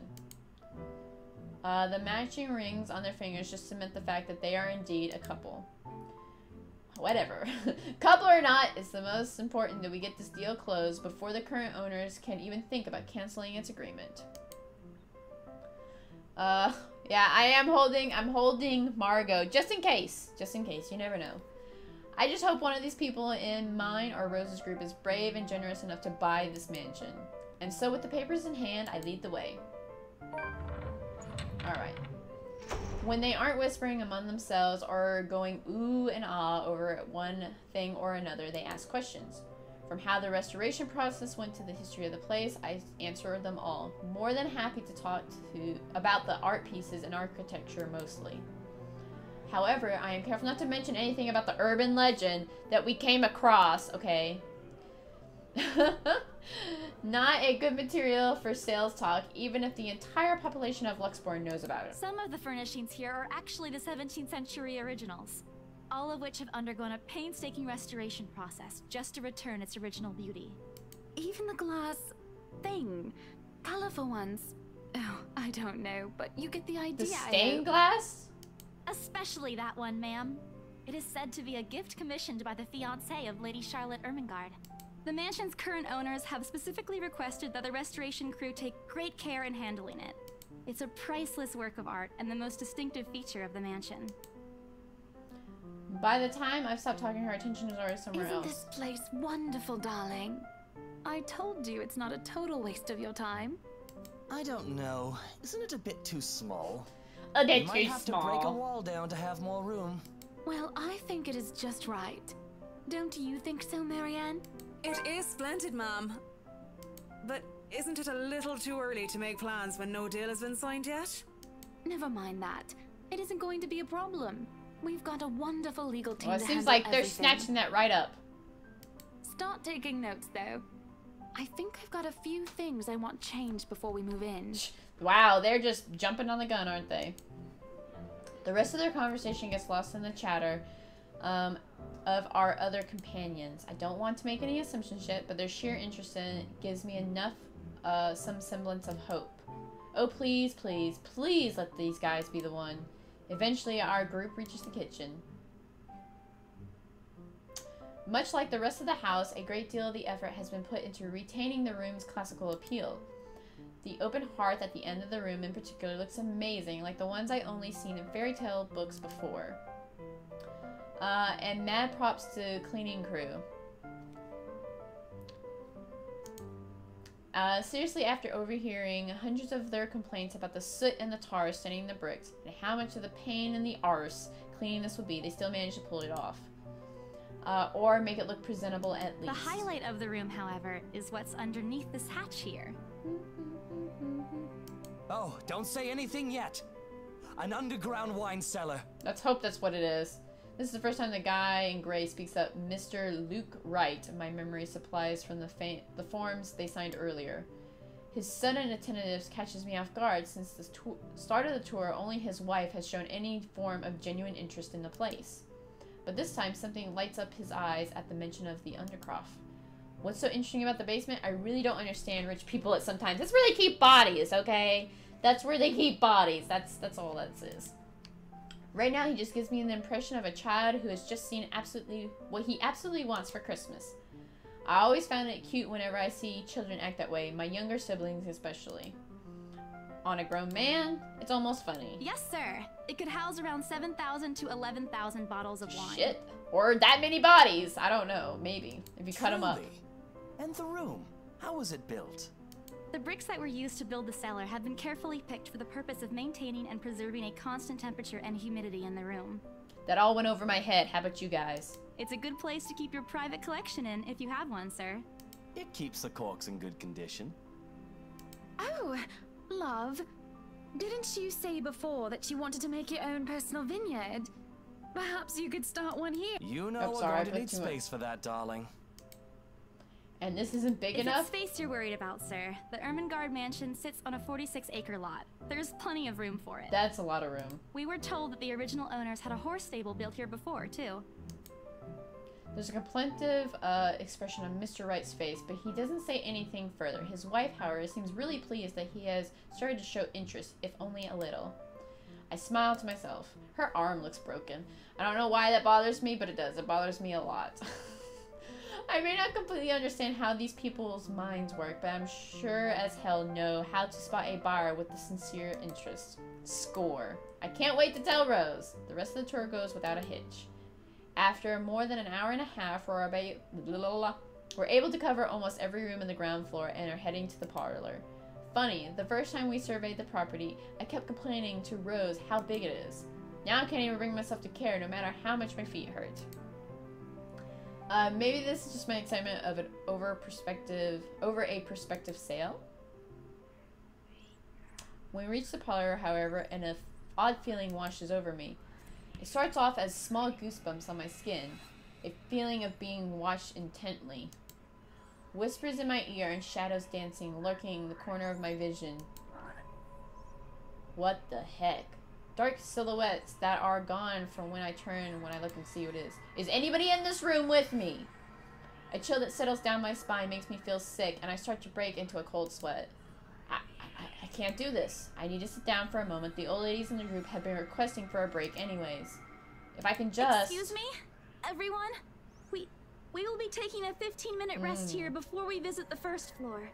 The matching rings on their fingers just cement the fact that they are indeed a couple. Whatever. Couple or not, it's the most important that we get this deal closed before the current owners can even think about canceling its agreement. Yeah, I'm holding Margot, just in case, you never know. I just hope one of these people in mine or Rose's group is brave and generous enough to buy this mansion. And so with the papers in hand, I lead the way. Alright. When they aren't whispering among themselves or going ooh and ah over one thing or another, they ask questions. From how the restoration process went to the history of the place, I answer them all. More than happy to talk about the art pieces and architecture mostly. However, I am careful not to mention anything about the urban legend that we came across, okay? Not a good material for sales talk, even if the entire population of Luxborn knows about it. Some of the furnishings here are actually the 17th century originals, all of which have undergone a painstaking restoration process just to return its original beauty. Even the glass thing. Colorful ones. Oh, I don't know, but you get the idea. The stained glass? Especially that one, ma'am. It is said to be a gift commissioned by the fiancé of Lady Charlotte Ermengarde. The mansion's current owners have specifically requested that the restoration crew take great care in handling it. It's a priceless work of art and the most distinctive feature of the mansion. By the time I've stopped talking, her attention is already somewhere else. Isn't this place wonderful, darling? I told you it's not a total waste of your time. I don't know. Isn't it a bit too small? A bit We too might have small. to break a wall down to have more room. Well, I think it is just right. Don't you think so, Marianne? It is splendid, ma'am. But isn't it a little too early to make plans when no deal has been signed yet? Never mind that. It isn't going to be a problem. We've got a wonderful legal team Well, it to seems handle like they're everything. snatching that right up. Start taking notes, though. I think I've got a few things I want changed before we move in. Wow, they're just jumping on the gun, aren't they? The rest of their conversation gets lost in the chatter of our other companions. I don't want to make any assumptions yet, but their sheer interest in it gives me enough, some semblance of hope. Oh, please, please, please let these guys be the one. Eventually, our group reaches the kitchen. Much like the rest of the house, a great deal of the effort has been put into retaining the room's classical appeal. The open hearth at the end of the room in particular looks amazing, like the ones I only seen in fairy tale books before. And mad props to cleaning crew. Seriously, after overhearing hundreds of their complaints about the soot and the tar staining the bricks, and how much of the pain in the arse cleaning this would be, they still managed to pull it off. Or make it look presentable at least. The highlight of the room, however, is what's underneath this hatch here. Oh, don't say anything yet. An underground wine cellar. Let's hope that's what it is. This is the first time the guy in gray speaks up. Mr. Luke Wright, my memory supplies from the forms they signed earlier. His sudden attentiveness catches me off guard since the start of the tour only his wife has shown any form of genuine interest in the place. But this time something lights up his eyes at the mention of the undercroft. What's so interesting about the basement? I really don't understand rich people at sometimes. That's where they keep bodies, okay? That's where they keep bodies. That's all that is. Right now, he just gives me the impression of a child who has just seen what he absolutely wants for Christmas. I always found it cute whenever I see children act that way, my younger siblings especially. On a grown man, it's almost funny. Yes, sir. It could house around 7,000 to 11,000 bottles of wine. Shit. Or that many bodies. I don't know. Maybe. If you cut them up. And the room, how was it built? The bricks that were used to build the cellar have been carefully picked for the purpose of maintaining and preserving a constant temperature and humidity in the room. That all went over my head. How about you guys? It's a good place to keep your private collection in if you have one, sir. It keeps the corks in good condition. Oh, love. Didn't you say before that you wanted to make your own personal vineyard? Perhaps you could start one here. You know we're going to need space for that, darling. And this isn't big enough? It's space you're worried about, sir. The Ermengarde mansion sits on a 46-acre lot. There's plenty of room for it. That's a lot of room. We were told that the original owners had a horse stable built here before, too. There's a complaintive expression on Mr. Wright's face, but he doesn't say anything further. His wife, however, seems really pleased that he has started to show interest, if only a little. I smile to myself. Her arm looks broken. I don't know why that bothers me, but it does. It bothers me a lot. I may not completely understand how these people's minds work, but I'm sure as hell know how to spot a buyer with the sincere interest. Score. I can't wait to tell Rose. The rest of the tour goes without a hitch. After more than an hour and a half, we're able to cover almost every room in the ground floor and are heading to the parlor. Funny, the first time we surveyed the property, I kept complaining to Rose how big it is. Now I can't even bring myself to care, no matter how much my feet hurt. Maybe this is just my excitement of an over a prospective sale. When we reach the parlor, however, an odd feeling washes over me. It starts off as small goosebumps on my skin, a feeling of being watched intently. Whispers in my ear and shadows dancing, lurking in the corner of my vision. What the heck? Dark silhouettes that are gone from when I turn when I look and see what it is. Is anybody in this room with me? A chill that settles down my spine makes me feel sick, and I start to break into a cold sweat. I can't do this. I need to sit down for a moment. The old ladies in the group have been requesting for a break anyways. If I can just... Excuse me? Everyone? We will be taking a 15-minute rest here before we visit the first floor.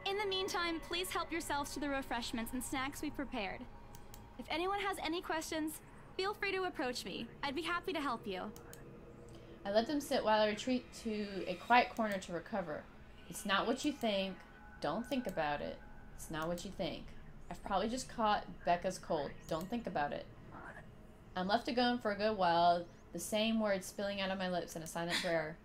In the meantime, please help yourselves to the refreshments and snacks we've prepared. If anyone has any questions, feel free to approach me. I'd be happy to help you. I let them sit while I retreat to a quiet corner to recover. It's not what you think. Don't think about it. It's not what you think. I've probably just caught Becca's cold. Don't think about it. I'm left alone for a good while, the same words spilling out of my lips in a silent prayer,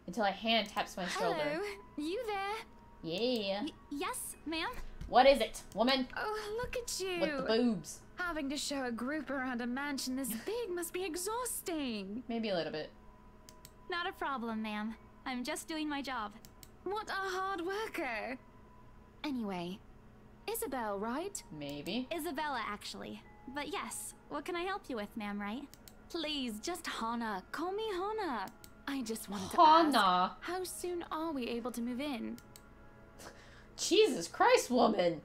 until a hand taps my shoulder. Hello, you there? Yeah. Yes, ma'am? What is it, woman? Oh, look at you. With the boobs. Having to show a group around a mansion this big must be exhausting. Maybe a little bit. Not a problem, ma'am. I'm just doing my job. What a hard worker. Anyway, Isabel, right? Maybe. Isabella, actually. But yes, what can I help you with, ma'am, right? Please, just Hannah. Call me Hannah. I just wanted to Hannah. ask, how soon are we able to move in? Jesus Christ, woman!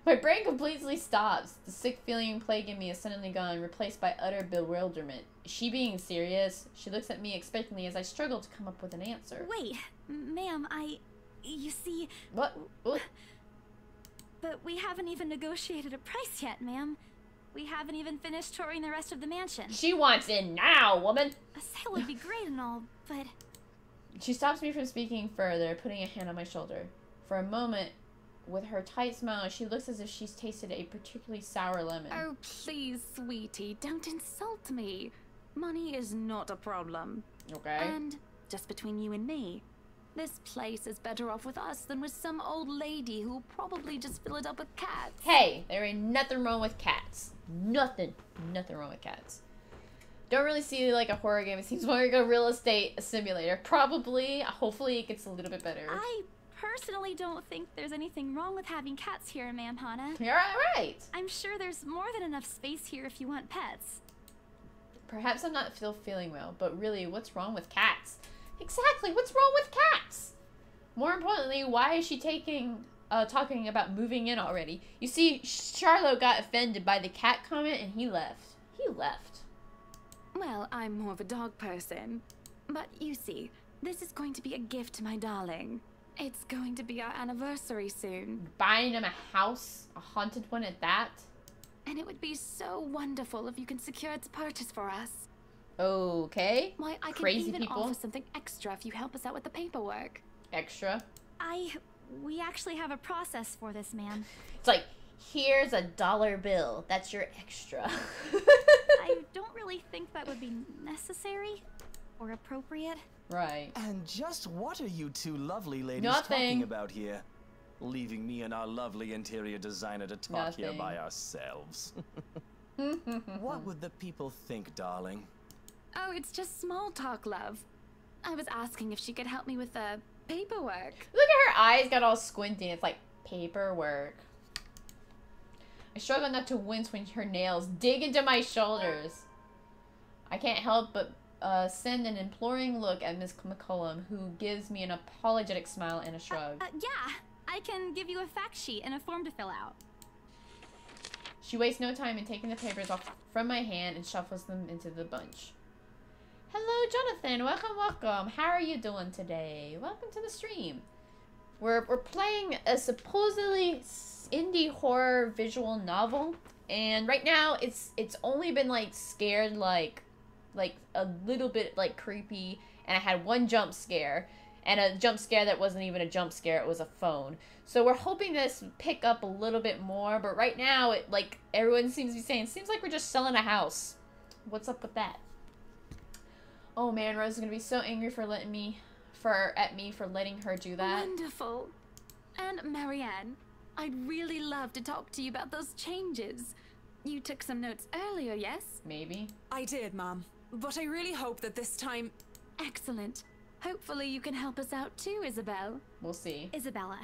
My brain completely stops. The sick feeling plaguing me is suddenly gone, replaced by utter bewilderment. Is she being serious? She looks at me expectantly as I struggle to come up with an answer. Wait, ma'am, you see... What? But we haven't even negotiated a price yet, ma'am. We haven't even finished touring the rest of the mansion. She wants in now, woman! A sale would be great and all, but... She stops me from speaking further, putting a hand on my shoulder. For a moment, with her tight smile, she looks as if she's tasted a particularly sour lemon. Oh, please, sweetie, don't insult me. Money is not a problem. Okay. And, just between you and me, this place is better off with us than with some old lady who'll probably just fill it up with cats. Hey, there ain't nothing wrong with cats. Nothing wrong with cats. Don't really see like a horror game. It seems more like a real estate simulator. Probably, hopefully it gets a little bit better. I personally don't think there's anything wrong with having cats here, ma'am Hannah. You're right. I'm sure there's more than enough space here if you want pets. Perhaps I'm not feeling well, but really, what's wrong with cats? Exactly, what's wrong with cats? More importantly, why is she talking about moving in already? You see, Charlotte got offended by the cat comment and he left. He left. Well, I'm more of a dog person. But you see, this is going to be a gift to my darling. It's going to be our anniversary soon. Buying him a house, a haunted one at that. And it would be so wonderful if you can secure its purchase for us. Okay. Why, I Crazy can even people. offer something extra if you help us out with the paperwork. Extra. We actually have a process for this, man. It's like, here's a $1 bill. That's your extra. I don't really think that would be necessary or appropriate. Right. And just what are you two lovely ladies Nothing. talking about here? Leaving me and our lovely interior designer to talk here Nothing. by ourselves. What would the people think, darling? Oh, it's just small talk, love. I was asking if she could help me with the paperwork. Look at her eyes got all squinty. It's like paperwork. I struggle not to wince when her nails dig into my shoulders. I can't help but send an imploring look at Miss McCullum, who gives me an apologetic smile and a shrug. Yeah, I can give you a fact sheet and a form to fill out. She wastes no time in taking the papers off from my hand and shuffles them into the bunch. Hello, Jonathan. Welcome. How are you doing today? Welcome to the stream. We're playing a supposedly indie horror visual novel, and right now it's only been like scared like a little bit like creepy, and I had one jump scare, and a jump scare that wasn't even a jump scare, it was a phone. So we're hoping this pick up a little bit more, but right now it like everyone seems to be saying seems like we're just selling a house. What's up with that? Oh man, Rose is gonna be so angry for letting me at me for letting her do that. Wonderful. And Marianne, I'd really love to talk to you about those changes. You took some notes earlier, yes? Maybe. I did, Mom. But I really hope that this time... Excellent. Hopefully you can help us out too, Isabel. We'll see. Isabella.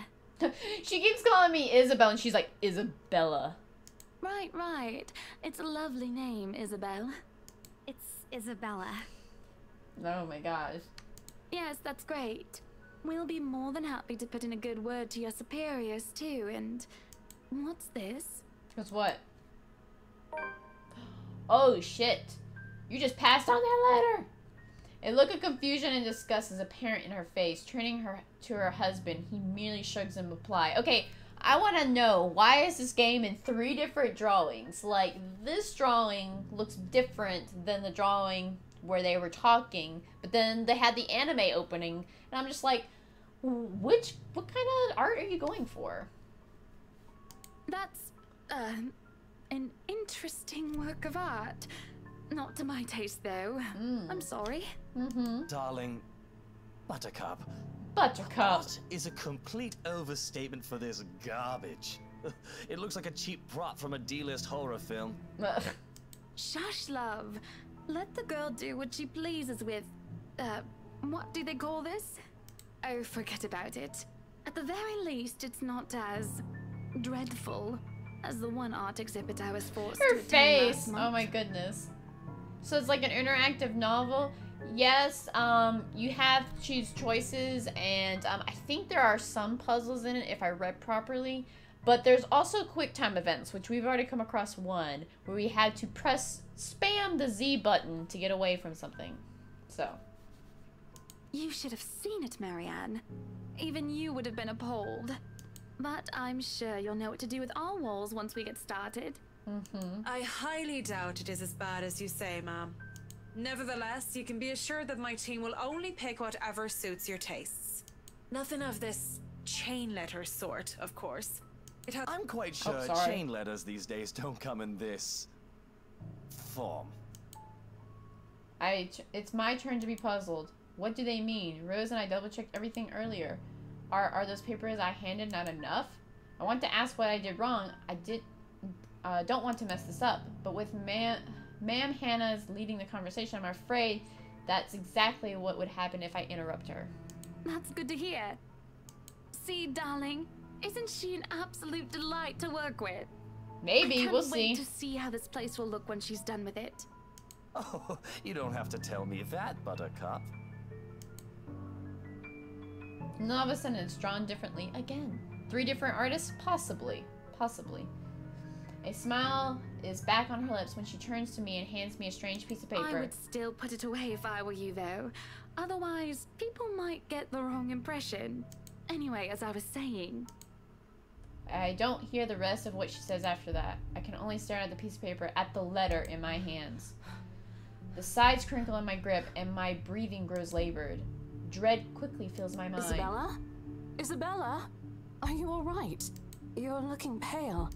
She keeps calling me Isabel, and she's like, Isabella. Right. It's a lovely name, Isabel. It's Isabella. Oh my gosh. Yes, that's great. We'll be more than happy to put in a good word to your superiors too, and... What's this? What's what? Oh shit. You just passed on that letter. A look of confusion and disgust is apparent in her face. Turning her to her husband, he merely shrugs in reply. Okay, I want to know, why is this game in 3 different drawings? Like, this drawing looks different than the drawing where they were talking, but then they had the anime opening, and I'm just like, what kind of art are you going for? That's, an interesting work of art. Not to my taste, though. I'm sorry. Darling, Buttercup. Buttercup. That is a complete overstatement for this garbage. It looks like a cheap prop from a D-list horror film. Shush, love. Let the girl do what she pleases with, what do they call this? Oh, forget about it. At the very least, it's not as dreadful as the one art exhibit I was forced to Her attend face. last month. Oh my goodness. So it's like an interactive novel. Yes, you have to choose choices, and I think there are some puzzles in it if I read properly. But there's also quick time events, which we've already come across one, where we had to spam the Z button to get away from something. So. You should have seen it, Marianne. Even you would have been appalled. But I'm sure you'll know what to do with all walls once we get started. I highly doubt it is as bad as you say, Ma'am. Nevertheless, you can be assured that my team will only pick whatever suits your tastes. Nothing of this chain letter sort, of course. I'm quite sure chain letters these days don't come in this form. It's my turn to be puzzled. What do they mean? Rose and I double-checked everything earlier. Are those papers I handed not enough? I want to ask what I did wrong. Don't want to mess this up, but with Ma'am Hannah's leading the conversation, I'm afraid that's exactly what would happen if I interrupt her. That's good to hear. See, darling, isn't she an absolute delight to work with? Maybe, we'll see. I can't wait to see how this place will look when she's done with it. Oh, you don't have to tell me that, Buttercup. And all of a sudden it's drawn differently again. 3 different artists? Possibly. A smile is back on her lips when she turns to me and hands me a strange piece of paper. I would still put it away if I were you, though. Otherwise, people might get the wrong impression. Anyway, as I was saying... I don't hear the rest of what she says after that. I can only stare at the piece of paper, at the letter in my hands. The sides crinkle in my grip, and my breathing grows labored. Dread quickly fills my mind. Isabella? Isabella? Are you alright? You're looking pale.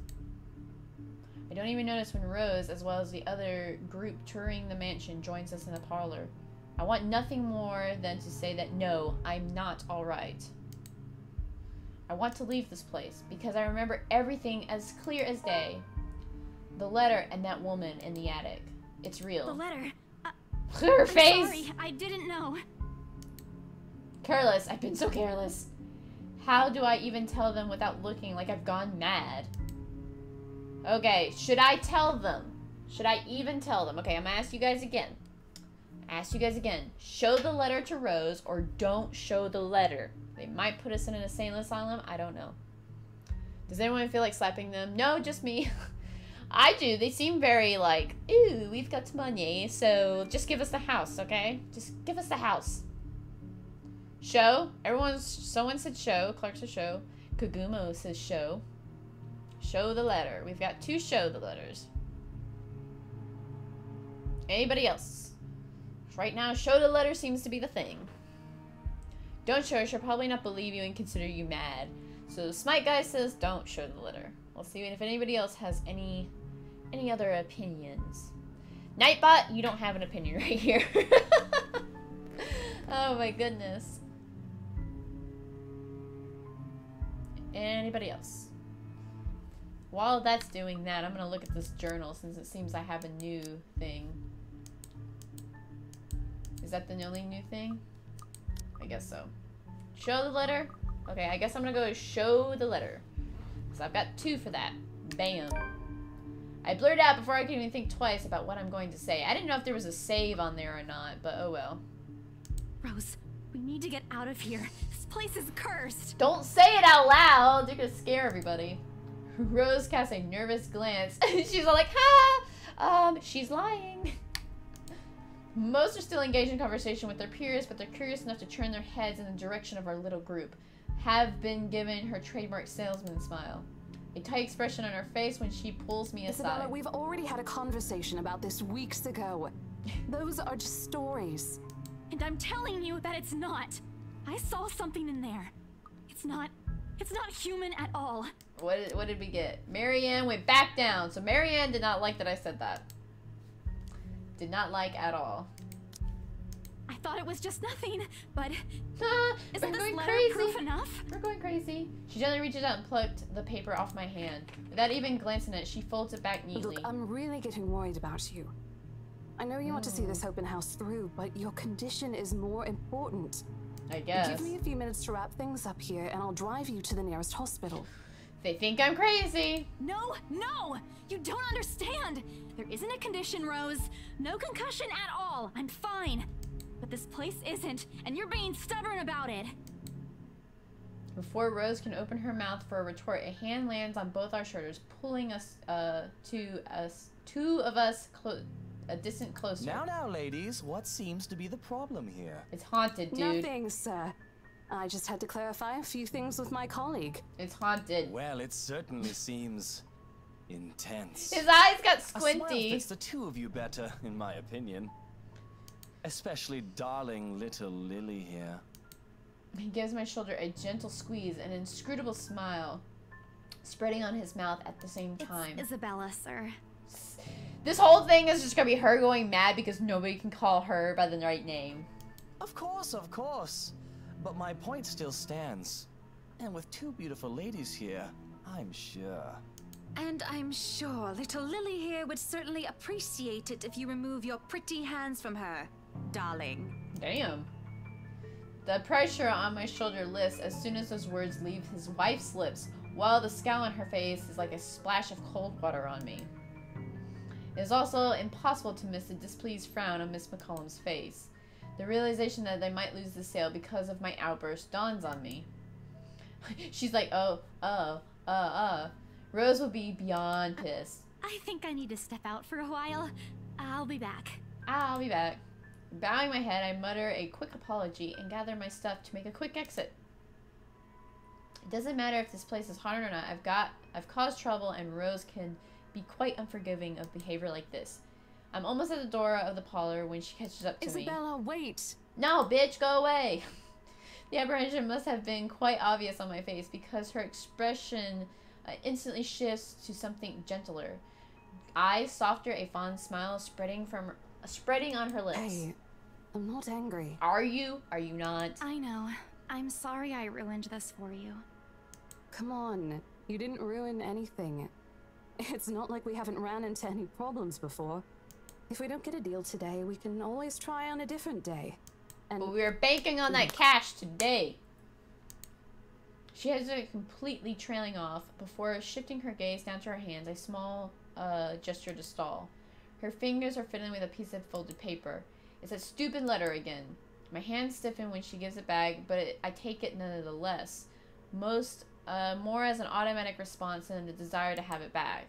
I don't even notice when Rose, as well as the other group touring the mansion, joins us in the parlor. I want nothing more than to say that no, I'm not alright. I want to leave this place, because I remember everything as clear as day. The letter and that woman in the attic. It's real. The letter. Her face! I'm sorry, I didn't know. Careless. I've been so careless. How do I even tell them without looking like I've gone mad? Okay, should I tell them? Should I even tell them? Okay, I'm gonna ask you guys again. Show the letter to Rose or don't show the letter. They might put us in an insane asylum. I don't know. Does anyone feel like slapping them? No, just me. I do. They seem very like, ooh, we've got money, so just give us the house, okay? Just give us the house. Show. Someone said show. Clark said show. Kagumo says show. Show the letter. We've got to show the letters. Anybody else? Right now, show the letter seems to be the thing. Don't show her. She'll probably not believe you and consider you mad. So Smite Guy says don't show the letter. Let's see if anybody else has any other opinions. Nightbot, you don't have an opinion right here. Oh my goodness. Anybody else? While that's doing that, I'm gonna look at this journal since it seems I have a new thing. Is that the only new thing? I guess so. Show the letter? Okay, I guess I'm gonna go show the letter. So I've got 2 for that. Bam. I blurted out before I could even think twice about what I'm going to say. I didn't know if there was a save on there or not, but oh well. Rose, we need to get out of here. This place is cursed. Don't say it out loud. You're gonna scare everybody. Rose casts a nervous glance. She's all like, ha! She's lying. Most are still engaged in conversation with their peers, but they're curious enough to turn their heads in the direction of our little group. Have been given her trademark salesman smile. A tight expression on her face when she pulls me aside. Isabella, we've already had a conversation about this weeks ago. Those are just stories. And I'm telling you that it's not. I saw something in there. It's not human at all. What did we get? Marianne went back down. So Marianne did not like that I said that. Did not like at all. I thought it was just nothing, but isn't this going letter crazy. proof enough? We're going crazy. She gently reaches out and plucked the paper off my hand. Without even glancing at it, she folds it back neatly. Look, I'm really getting worried about you. I know you want to see this open house through, but your condition is more important. I guess. Give me a few minutes to wrap things up here, and I'll drive you to the nearest hospital. They think I'm crazy. No! You don't understand! There isn't a condition, Rose. No concussion at all. I'm fine. But this place isn't, and you're being stubborn about it. Before Rose can open her mouth for a retort, a hand lands on both our shoulders, pulling us, two of us a distant closer. Now, ladies, what seems to be the problem here? It's haunted, dude. Nothing, sir. I just had to clarify a few things with my colleague. It's haunted. Well, it certainly seems intense. His eyes got A squinty. smile fits the 2 of you better, in my opinion. Especially darling little Lily here. He gives my shoulder a gentle squeeze, an inscrutable smile spreading on his mouth at the same time. It's Isabella, sir. This whole thing is just gonna be her going mad because nobody can call her by the right name. Of course. But my point still stands. And with 2 beautiful ladies here, I'm sure. And I'm sure little Lily here would certainly appreciate it if you remove your pretty hands from her, darling. Damn. The pressure on my shoulder lifts as soon as those words leave his wife's lips, while the scowl on her face is like a splash of cold water on me. It is also impossible to miss the displeased frown on Miss McCollum's face. The realization that they might lose the sale because of my outburst dawns on me. She's like, Rose will be beyond pissed. I think I need to step out for a while. I'll be back. I'll be back. Bowing my head, I mutter a quick apology and gather my stuff to make a quick exit. It doesn't matter if this place is haunted or not. I've caused trouble, and Rose can be quite unforgiving of behavior like this. I'm almost at the door of the parlor when she catches up to me. Isabella, wait! No, bitch, go away! The apprehension must have been quite obvious on my face because her expression instantly shifts to something gentler. Eyes softer, a fond smile spreading on her lips. Hey, I'm not angry. Are you? Are you not? I know. I'm sorry I ruined this for you. Come on, you didn't ruin anything. It's not like we haven't ran into any problems before. If we don't get a deal today, we can always try on a different day. And but we're banking on that cash today. She has it completely trailing off before shifting her gaze down to her hands, a small gesture to stall. Her fingers are fiddling with a piece of folded paper. It's a stupid letter again. My hands stiffen when she gives it back, but I take it nonetheless. More as an automatic response than the desire to have it back.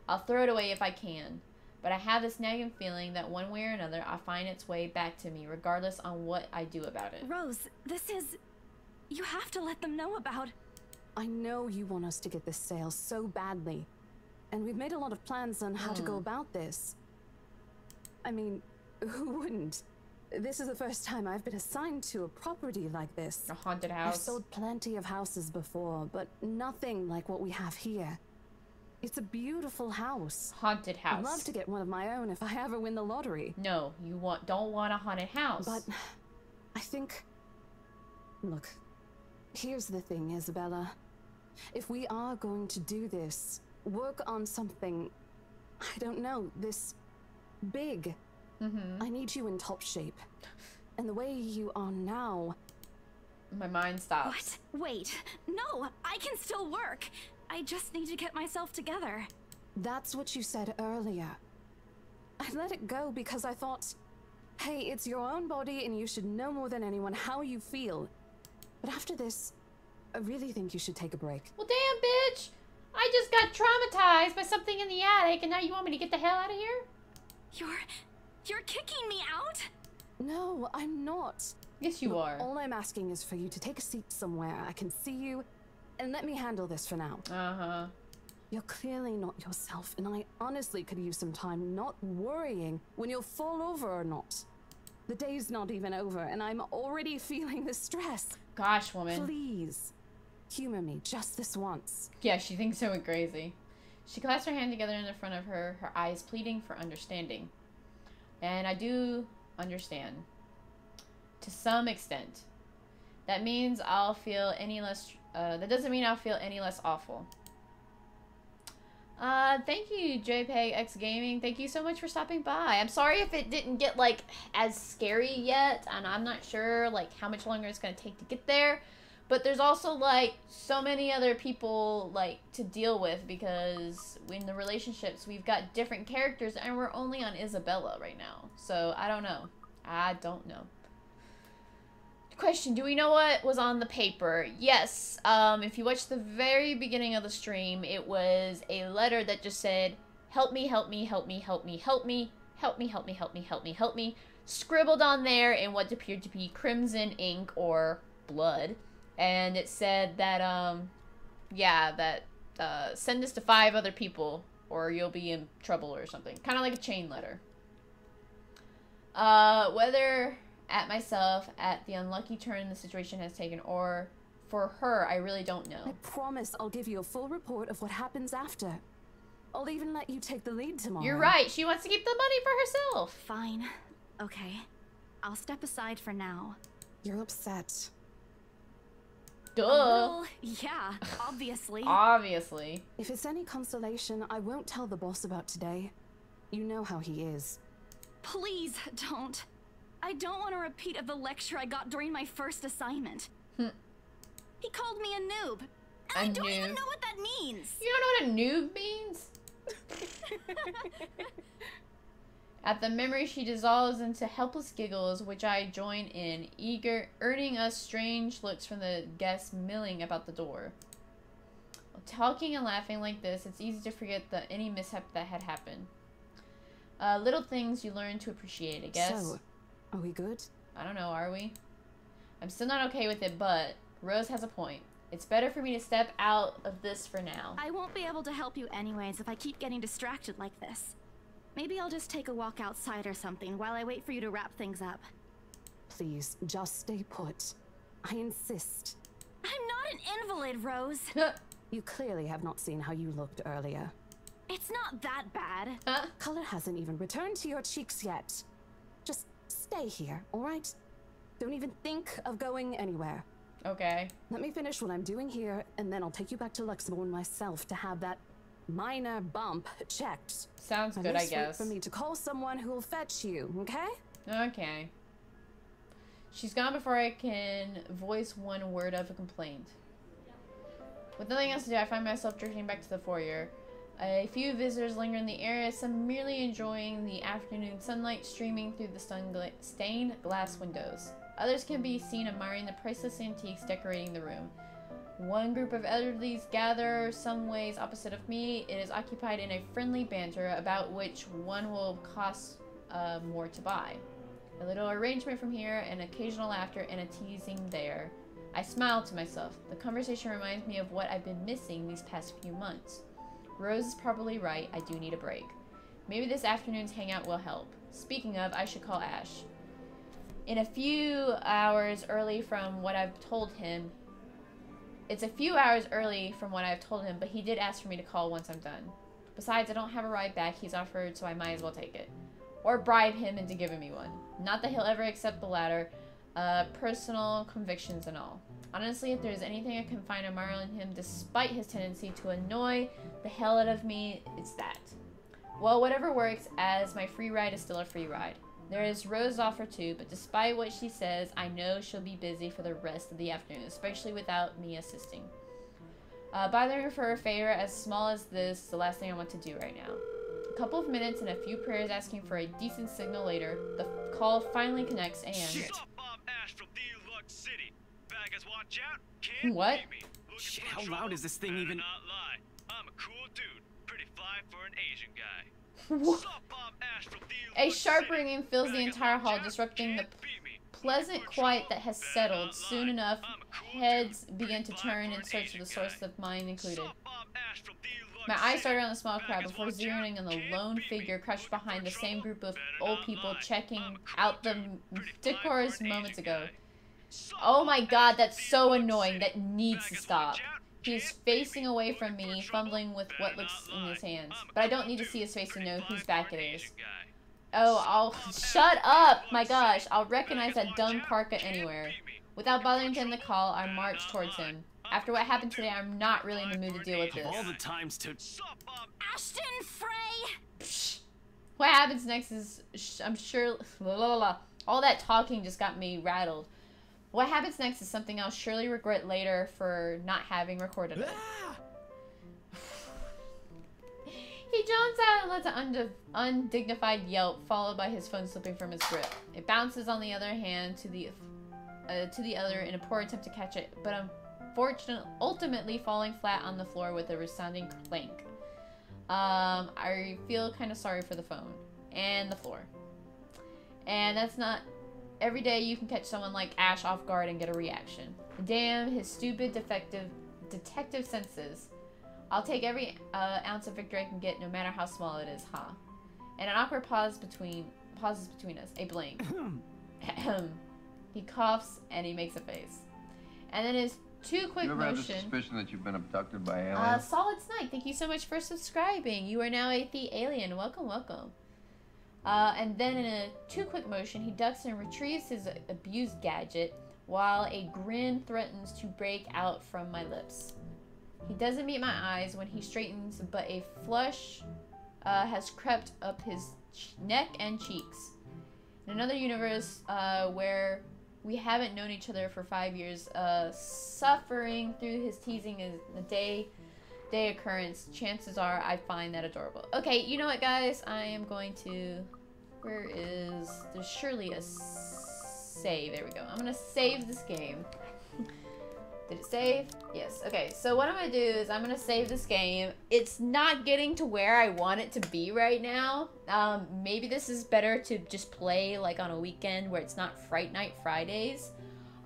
I'll throw it away if I can. But I have this nagging feeling that one way or another I'll find its way back to me, regardless on what I do about it. Rose, this is... You have to let them know about... I know you want us to get this sale so badly. And we've made a lot of plans on how to go about this. I mean, who wouldn't? This is the first time I've been assigned to a property like this. A haunted house. I've sold plenty of houses before, but nothing like what we have here. It's a beautiful house. Haunted house. I'd love to get one of my own if I ever win the lottery. No, you don't want a haunted house. But I think... Look, here's the thing, Isabella. If we are going to do this, work on something, I don't know, this big. I need you in top shape. And the way you are now... My mind stops. What? Wait. No, I can still work. I just need to get myself together. That's what you said earlier. I let it go because I thought, hey, it's your own body and you should know more than anyone how you feel. But after this, I really think you should take a break. Well, damn, bitch! I just got traumatized by something in the attic, and now you want me to get the hell out of here? You're kicking me out? No, I'm not. Yes, you are. All I'm asking is for you to take a seat somewhere I can see you, and let me handle this for now. Uh-huh. You're clearly not yourself, and I honestly could use some time not worrying when you'll fall over or not. The day's not even over, and I'm already feeling the stress. Gosh, woman. Please, humor me just this once. Yeah, she thinks I went crazy. She clasped her hand together in the front of her, her eyes pleading for understanding. And I do understand. To some extent. That means I'll feel any less... that doesn't mean I'll feel any less awful. Thank you, JPEG Gaming. Thank you so much for stopping by. I'm sorry if it didn't get, like, as scary yet. And I'm not sure, like, how much longer it's going to take to get there. But there's also, like, so many other people, like, to deal with. Because in the relationships, we've got different characters. And we're only on Isabella right now. So, I don't know. I don't know. Question, do we know what was on the paper? Yes, if you watch the very beginning of the stream, it was a letter that just said, help me, help me, help me, help me, help me, help me, help me, help me, help me, help me, scribbled on there in what appeared to be crimson ink or blood, and it said that, yeah, that, send this to 5 other people, or you'll be in trouble or something, kind of like a chain letter. Whether... at myself, at the unlucky turn the situation has taken, or for her, I really don't know. I promise I'll give you a full report of what happens after. I'll even let you take the lead tomorrow. You're right. She wants to keep the money for herself. Fine. Okay. I'll step aside for now. You're upset. Duh. Well, yeah, obviously. Obviously. If it's any consolation, I won't tell the boss about today. You know how he is. Please don't. I don't want a repeat of the lecture I got during my first assignment. He called me a noob. And I don't even know what that means. You don't know what a noob means? At the memory, she dissolves into helpless giggles, which I join in, eager, earning us strange looks from the guests milling about the door. Talking and laughing like this, it's easy to forget any mishap that had happened. Little things you learn to appreciate, I guess. So, are we good? I don't know, are we? I'm still not okay with it, but Rose has a point. It's better for me to step out of this for now. I won't be able to help you anyways if I keep getting distracted like this. Maybe I'll just take a walk outside or something while I wait for you to wrap things up. Please, just stay put. I insist. I'm not an invalid, Rose. You clearly have not seen how you looked earlier. It's not that bad. Color hasn't even returned to your cheeks yet. Just stay here, all right? Don't even think of going anywhere. Okay. Let me finish what I'm doing here, and then I'll take you back to Luxembourg myself to have that minor bump checked. Sounds good, I guess. Wait for me to call someone who will fetch you, okay? Okay. She's gone before I can voice one word of a complaint. With nothing else to do, I find myself drifting back to the foyer. A few visitors linger in the area, some merely enjoying the afternoon sunlight streaming through the stained glass windows. Others can be seen admiring the priceless antiques decorating the room. One group of elderlies gather some ways opposite of me. It is occupied in a friendly banter about which one will cost more to buy. A little arrangement from here, an occasional laughter, and a teasing there. I smile to myself. The conversation reminds me of what I've been missing these past few months. Rose is probably right. I do need a break. Maybe this afternoon's hangout will help. Speaking of, I should call Ash. In a few hours early from what I've told him. It's a few hours early from what I've told him, but he did ask for me to call once I'm done. Besides, I don't have a ride back he's offered, so I might as well take it. Or bribe him into giving me one. Not that he'll ever accept the latter. Personal convictions and all. Honestly, if there's anything I can find admiring in him, despite his tendency to annoy the hell out of me, it's that. Well, whatever works, as my free ride is still a free ride. There is Rose's offer too, but despite what she says, I know she'll be busy for the rest of the afternoon, especially without me assisting. Bothering her for a favor as small as this is the last thing I want to do right now. A couple of minutes and a few prayers asking for a decent signal later, the call finally connects and... Shit! Ash from Deluxe City. Baggers, watch out. Can't what? beat me. Shit, how loud is this thing even? Not lie. I'm a cool dude. Pretty fly for an Asian guy. A sharp ringing fills the entire hall, disrupting the pleasant quiet that has settled. Soon enough, heads begin to turn in search of the source of mine included. My eyes started on the small crowd before zeroing on the lone figure crouched behind the same group of old people checking out the decors moments ago. Oh my god, that's so annoying. That needs to stop. He's facing away from me, fumbling with what looks in his hands. But I don't need to see his face to know whose back it is. Oh, I'll... Shut up! My gosh, I'll recognize that dumb parka anywhere. Without bothering to end the call, I march towards him. After what happened today, I'm not really in the mood to deal with this. All the times to... Ashton Frey! Psh. What happens next is... I'm sure... All that talking just got me rattled. What happens next is something I'll surely regret later for not having recorded it. He jumps out and lets an undignified yelp, followed by his phone slipping from his grip. It bounces on the other hand to the other in a poor attempt to catch it, but ultimately falling flat on the floor with a resounding clank. I feel kind of sorry for the phone and the floor. And that's not... Every day you can catch someone like Ash off guard and get a reaction. Damn his stupid detective senses. I'll take every ounce of victory I can get, no matter how small it is, huh? And an awkward pauses between us. A blank. He coughs and he makes a face. And then his two quick You ever have motion. the suspicion that you've been abducted by aliens? Solid Snake, thank you so much for subscribing. You are now the alien. Welcome, welcome. And then in a two-quick motion, he ducks and retrieves his abused gadget, while a grin threatens to break out from my lips. He doesn't meet my eyes when he straightens, but a flush has crept up his neck and cheeks. In another universe where we haven't known each other for 5 years, suffering through his teasing is a day occurrence. Chances are I find that adorable. Okay, you know what, guys? I am going to... Where is... There's surely a save. There we go. I'm going to save this game. Did it save? Yes. Okay, so what I'm gonna do is I'm gonna save this game. It's not getting to where I want it to be right now. Maybe this is better to just play like on a weekend where it's not Fright Night Fridays.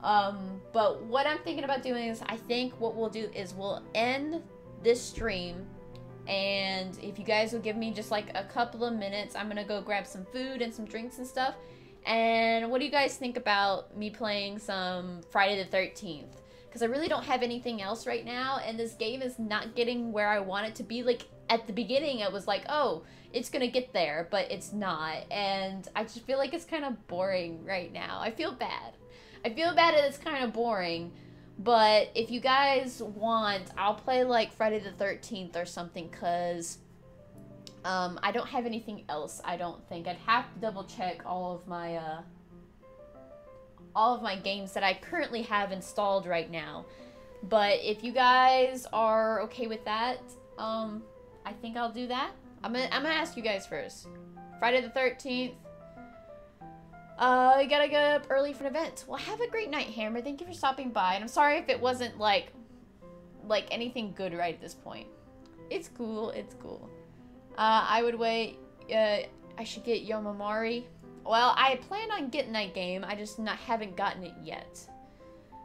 But what I'm thinking about doing is I think what we'll do is we'll end this stream, and if you guys will give me just like a couple of minutes, I'm gonna go grab some food and some drinks and stuff. And what do you guys think about me playing some Friday the 13th? Because I really don't have anything else right now, and this game is not getting where I want it to be. Like, at the beginning, it was like, oh, it's gonna get there, but it's not. And I just feel like it's kind of boring right now. I feel bad. I feel bad that it's kind of boring, but if you guys want, I'll play, like, Friday the 13th or something, because I don't have anything else, I don't think. I'd have to double-check all of my games that I currently have installed right now. But if you guys are okay with that, I think I'll do that. I'm gonna ask you guys first. Friday the 13th. You gotta get up early for an event. Well, have a great night, Hammer. Thank you for stopping by. And I'm sorry if it wasn't like anything good right at this point. It's cool. It's cool. I would wait. I should get Yomamari. Well, I plan on getting that game, I just haven't gotten it yet.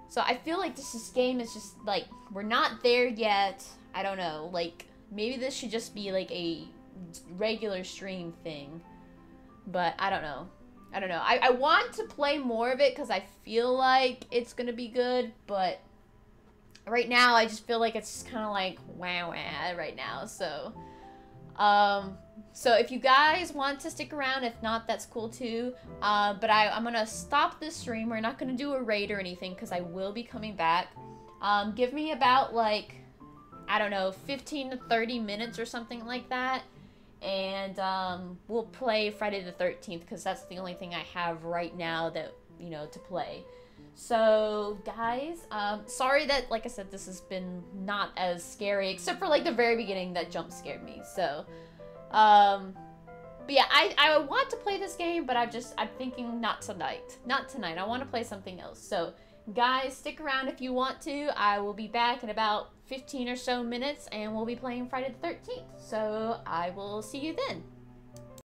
So I feel like this game is just, like, we're not there yet. I don't know, like, maybe this should just be, like, a regular stream thing. But I don't know. I don't know. I want to play more of it because I feel like it's gonna be good, but right now I just feel like it's just kind of like wah right now, so... So if you guys want to stick around, if not, that's cool too. But I'm gonna stop this stream. We're not gonna do a raid or anything because I will be coming back. Give me about, like, I don't know, 15 to 30 minutes or something like that. And we'll play Friday the 13th because that's the only thing I have right now that, you know, to play. So, guys, sorry that, like I said, this has been not as scary, except for, like, the very beginning that jump scared me, so, but yeah, I want to play this game, but I'm thinking not tonight. Not tonight. I want to play something else. So, guys, stick around if you want to. I will be back in about 15 or so minutes, and we'll be playing Friday the 13th. So, I will see you then.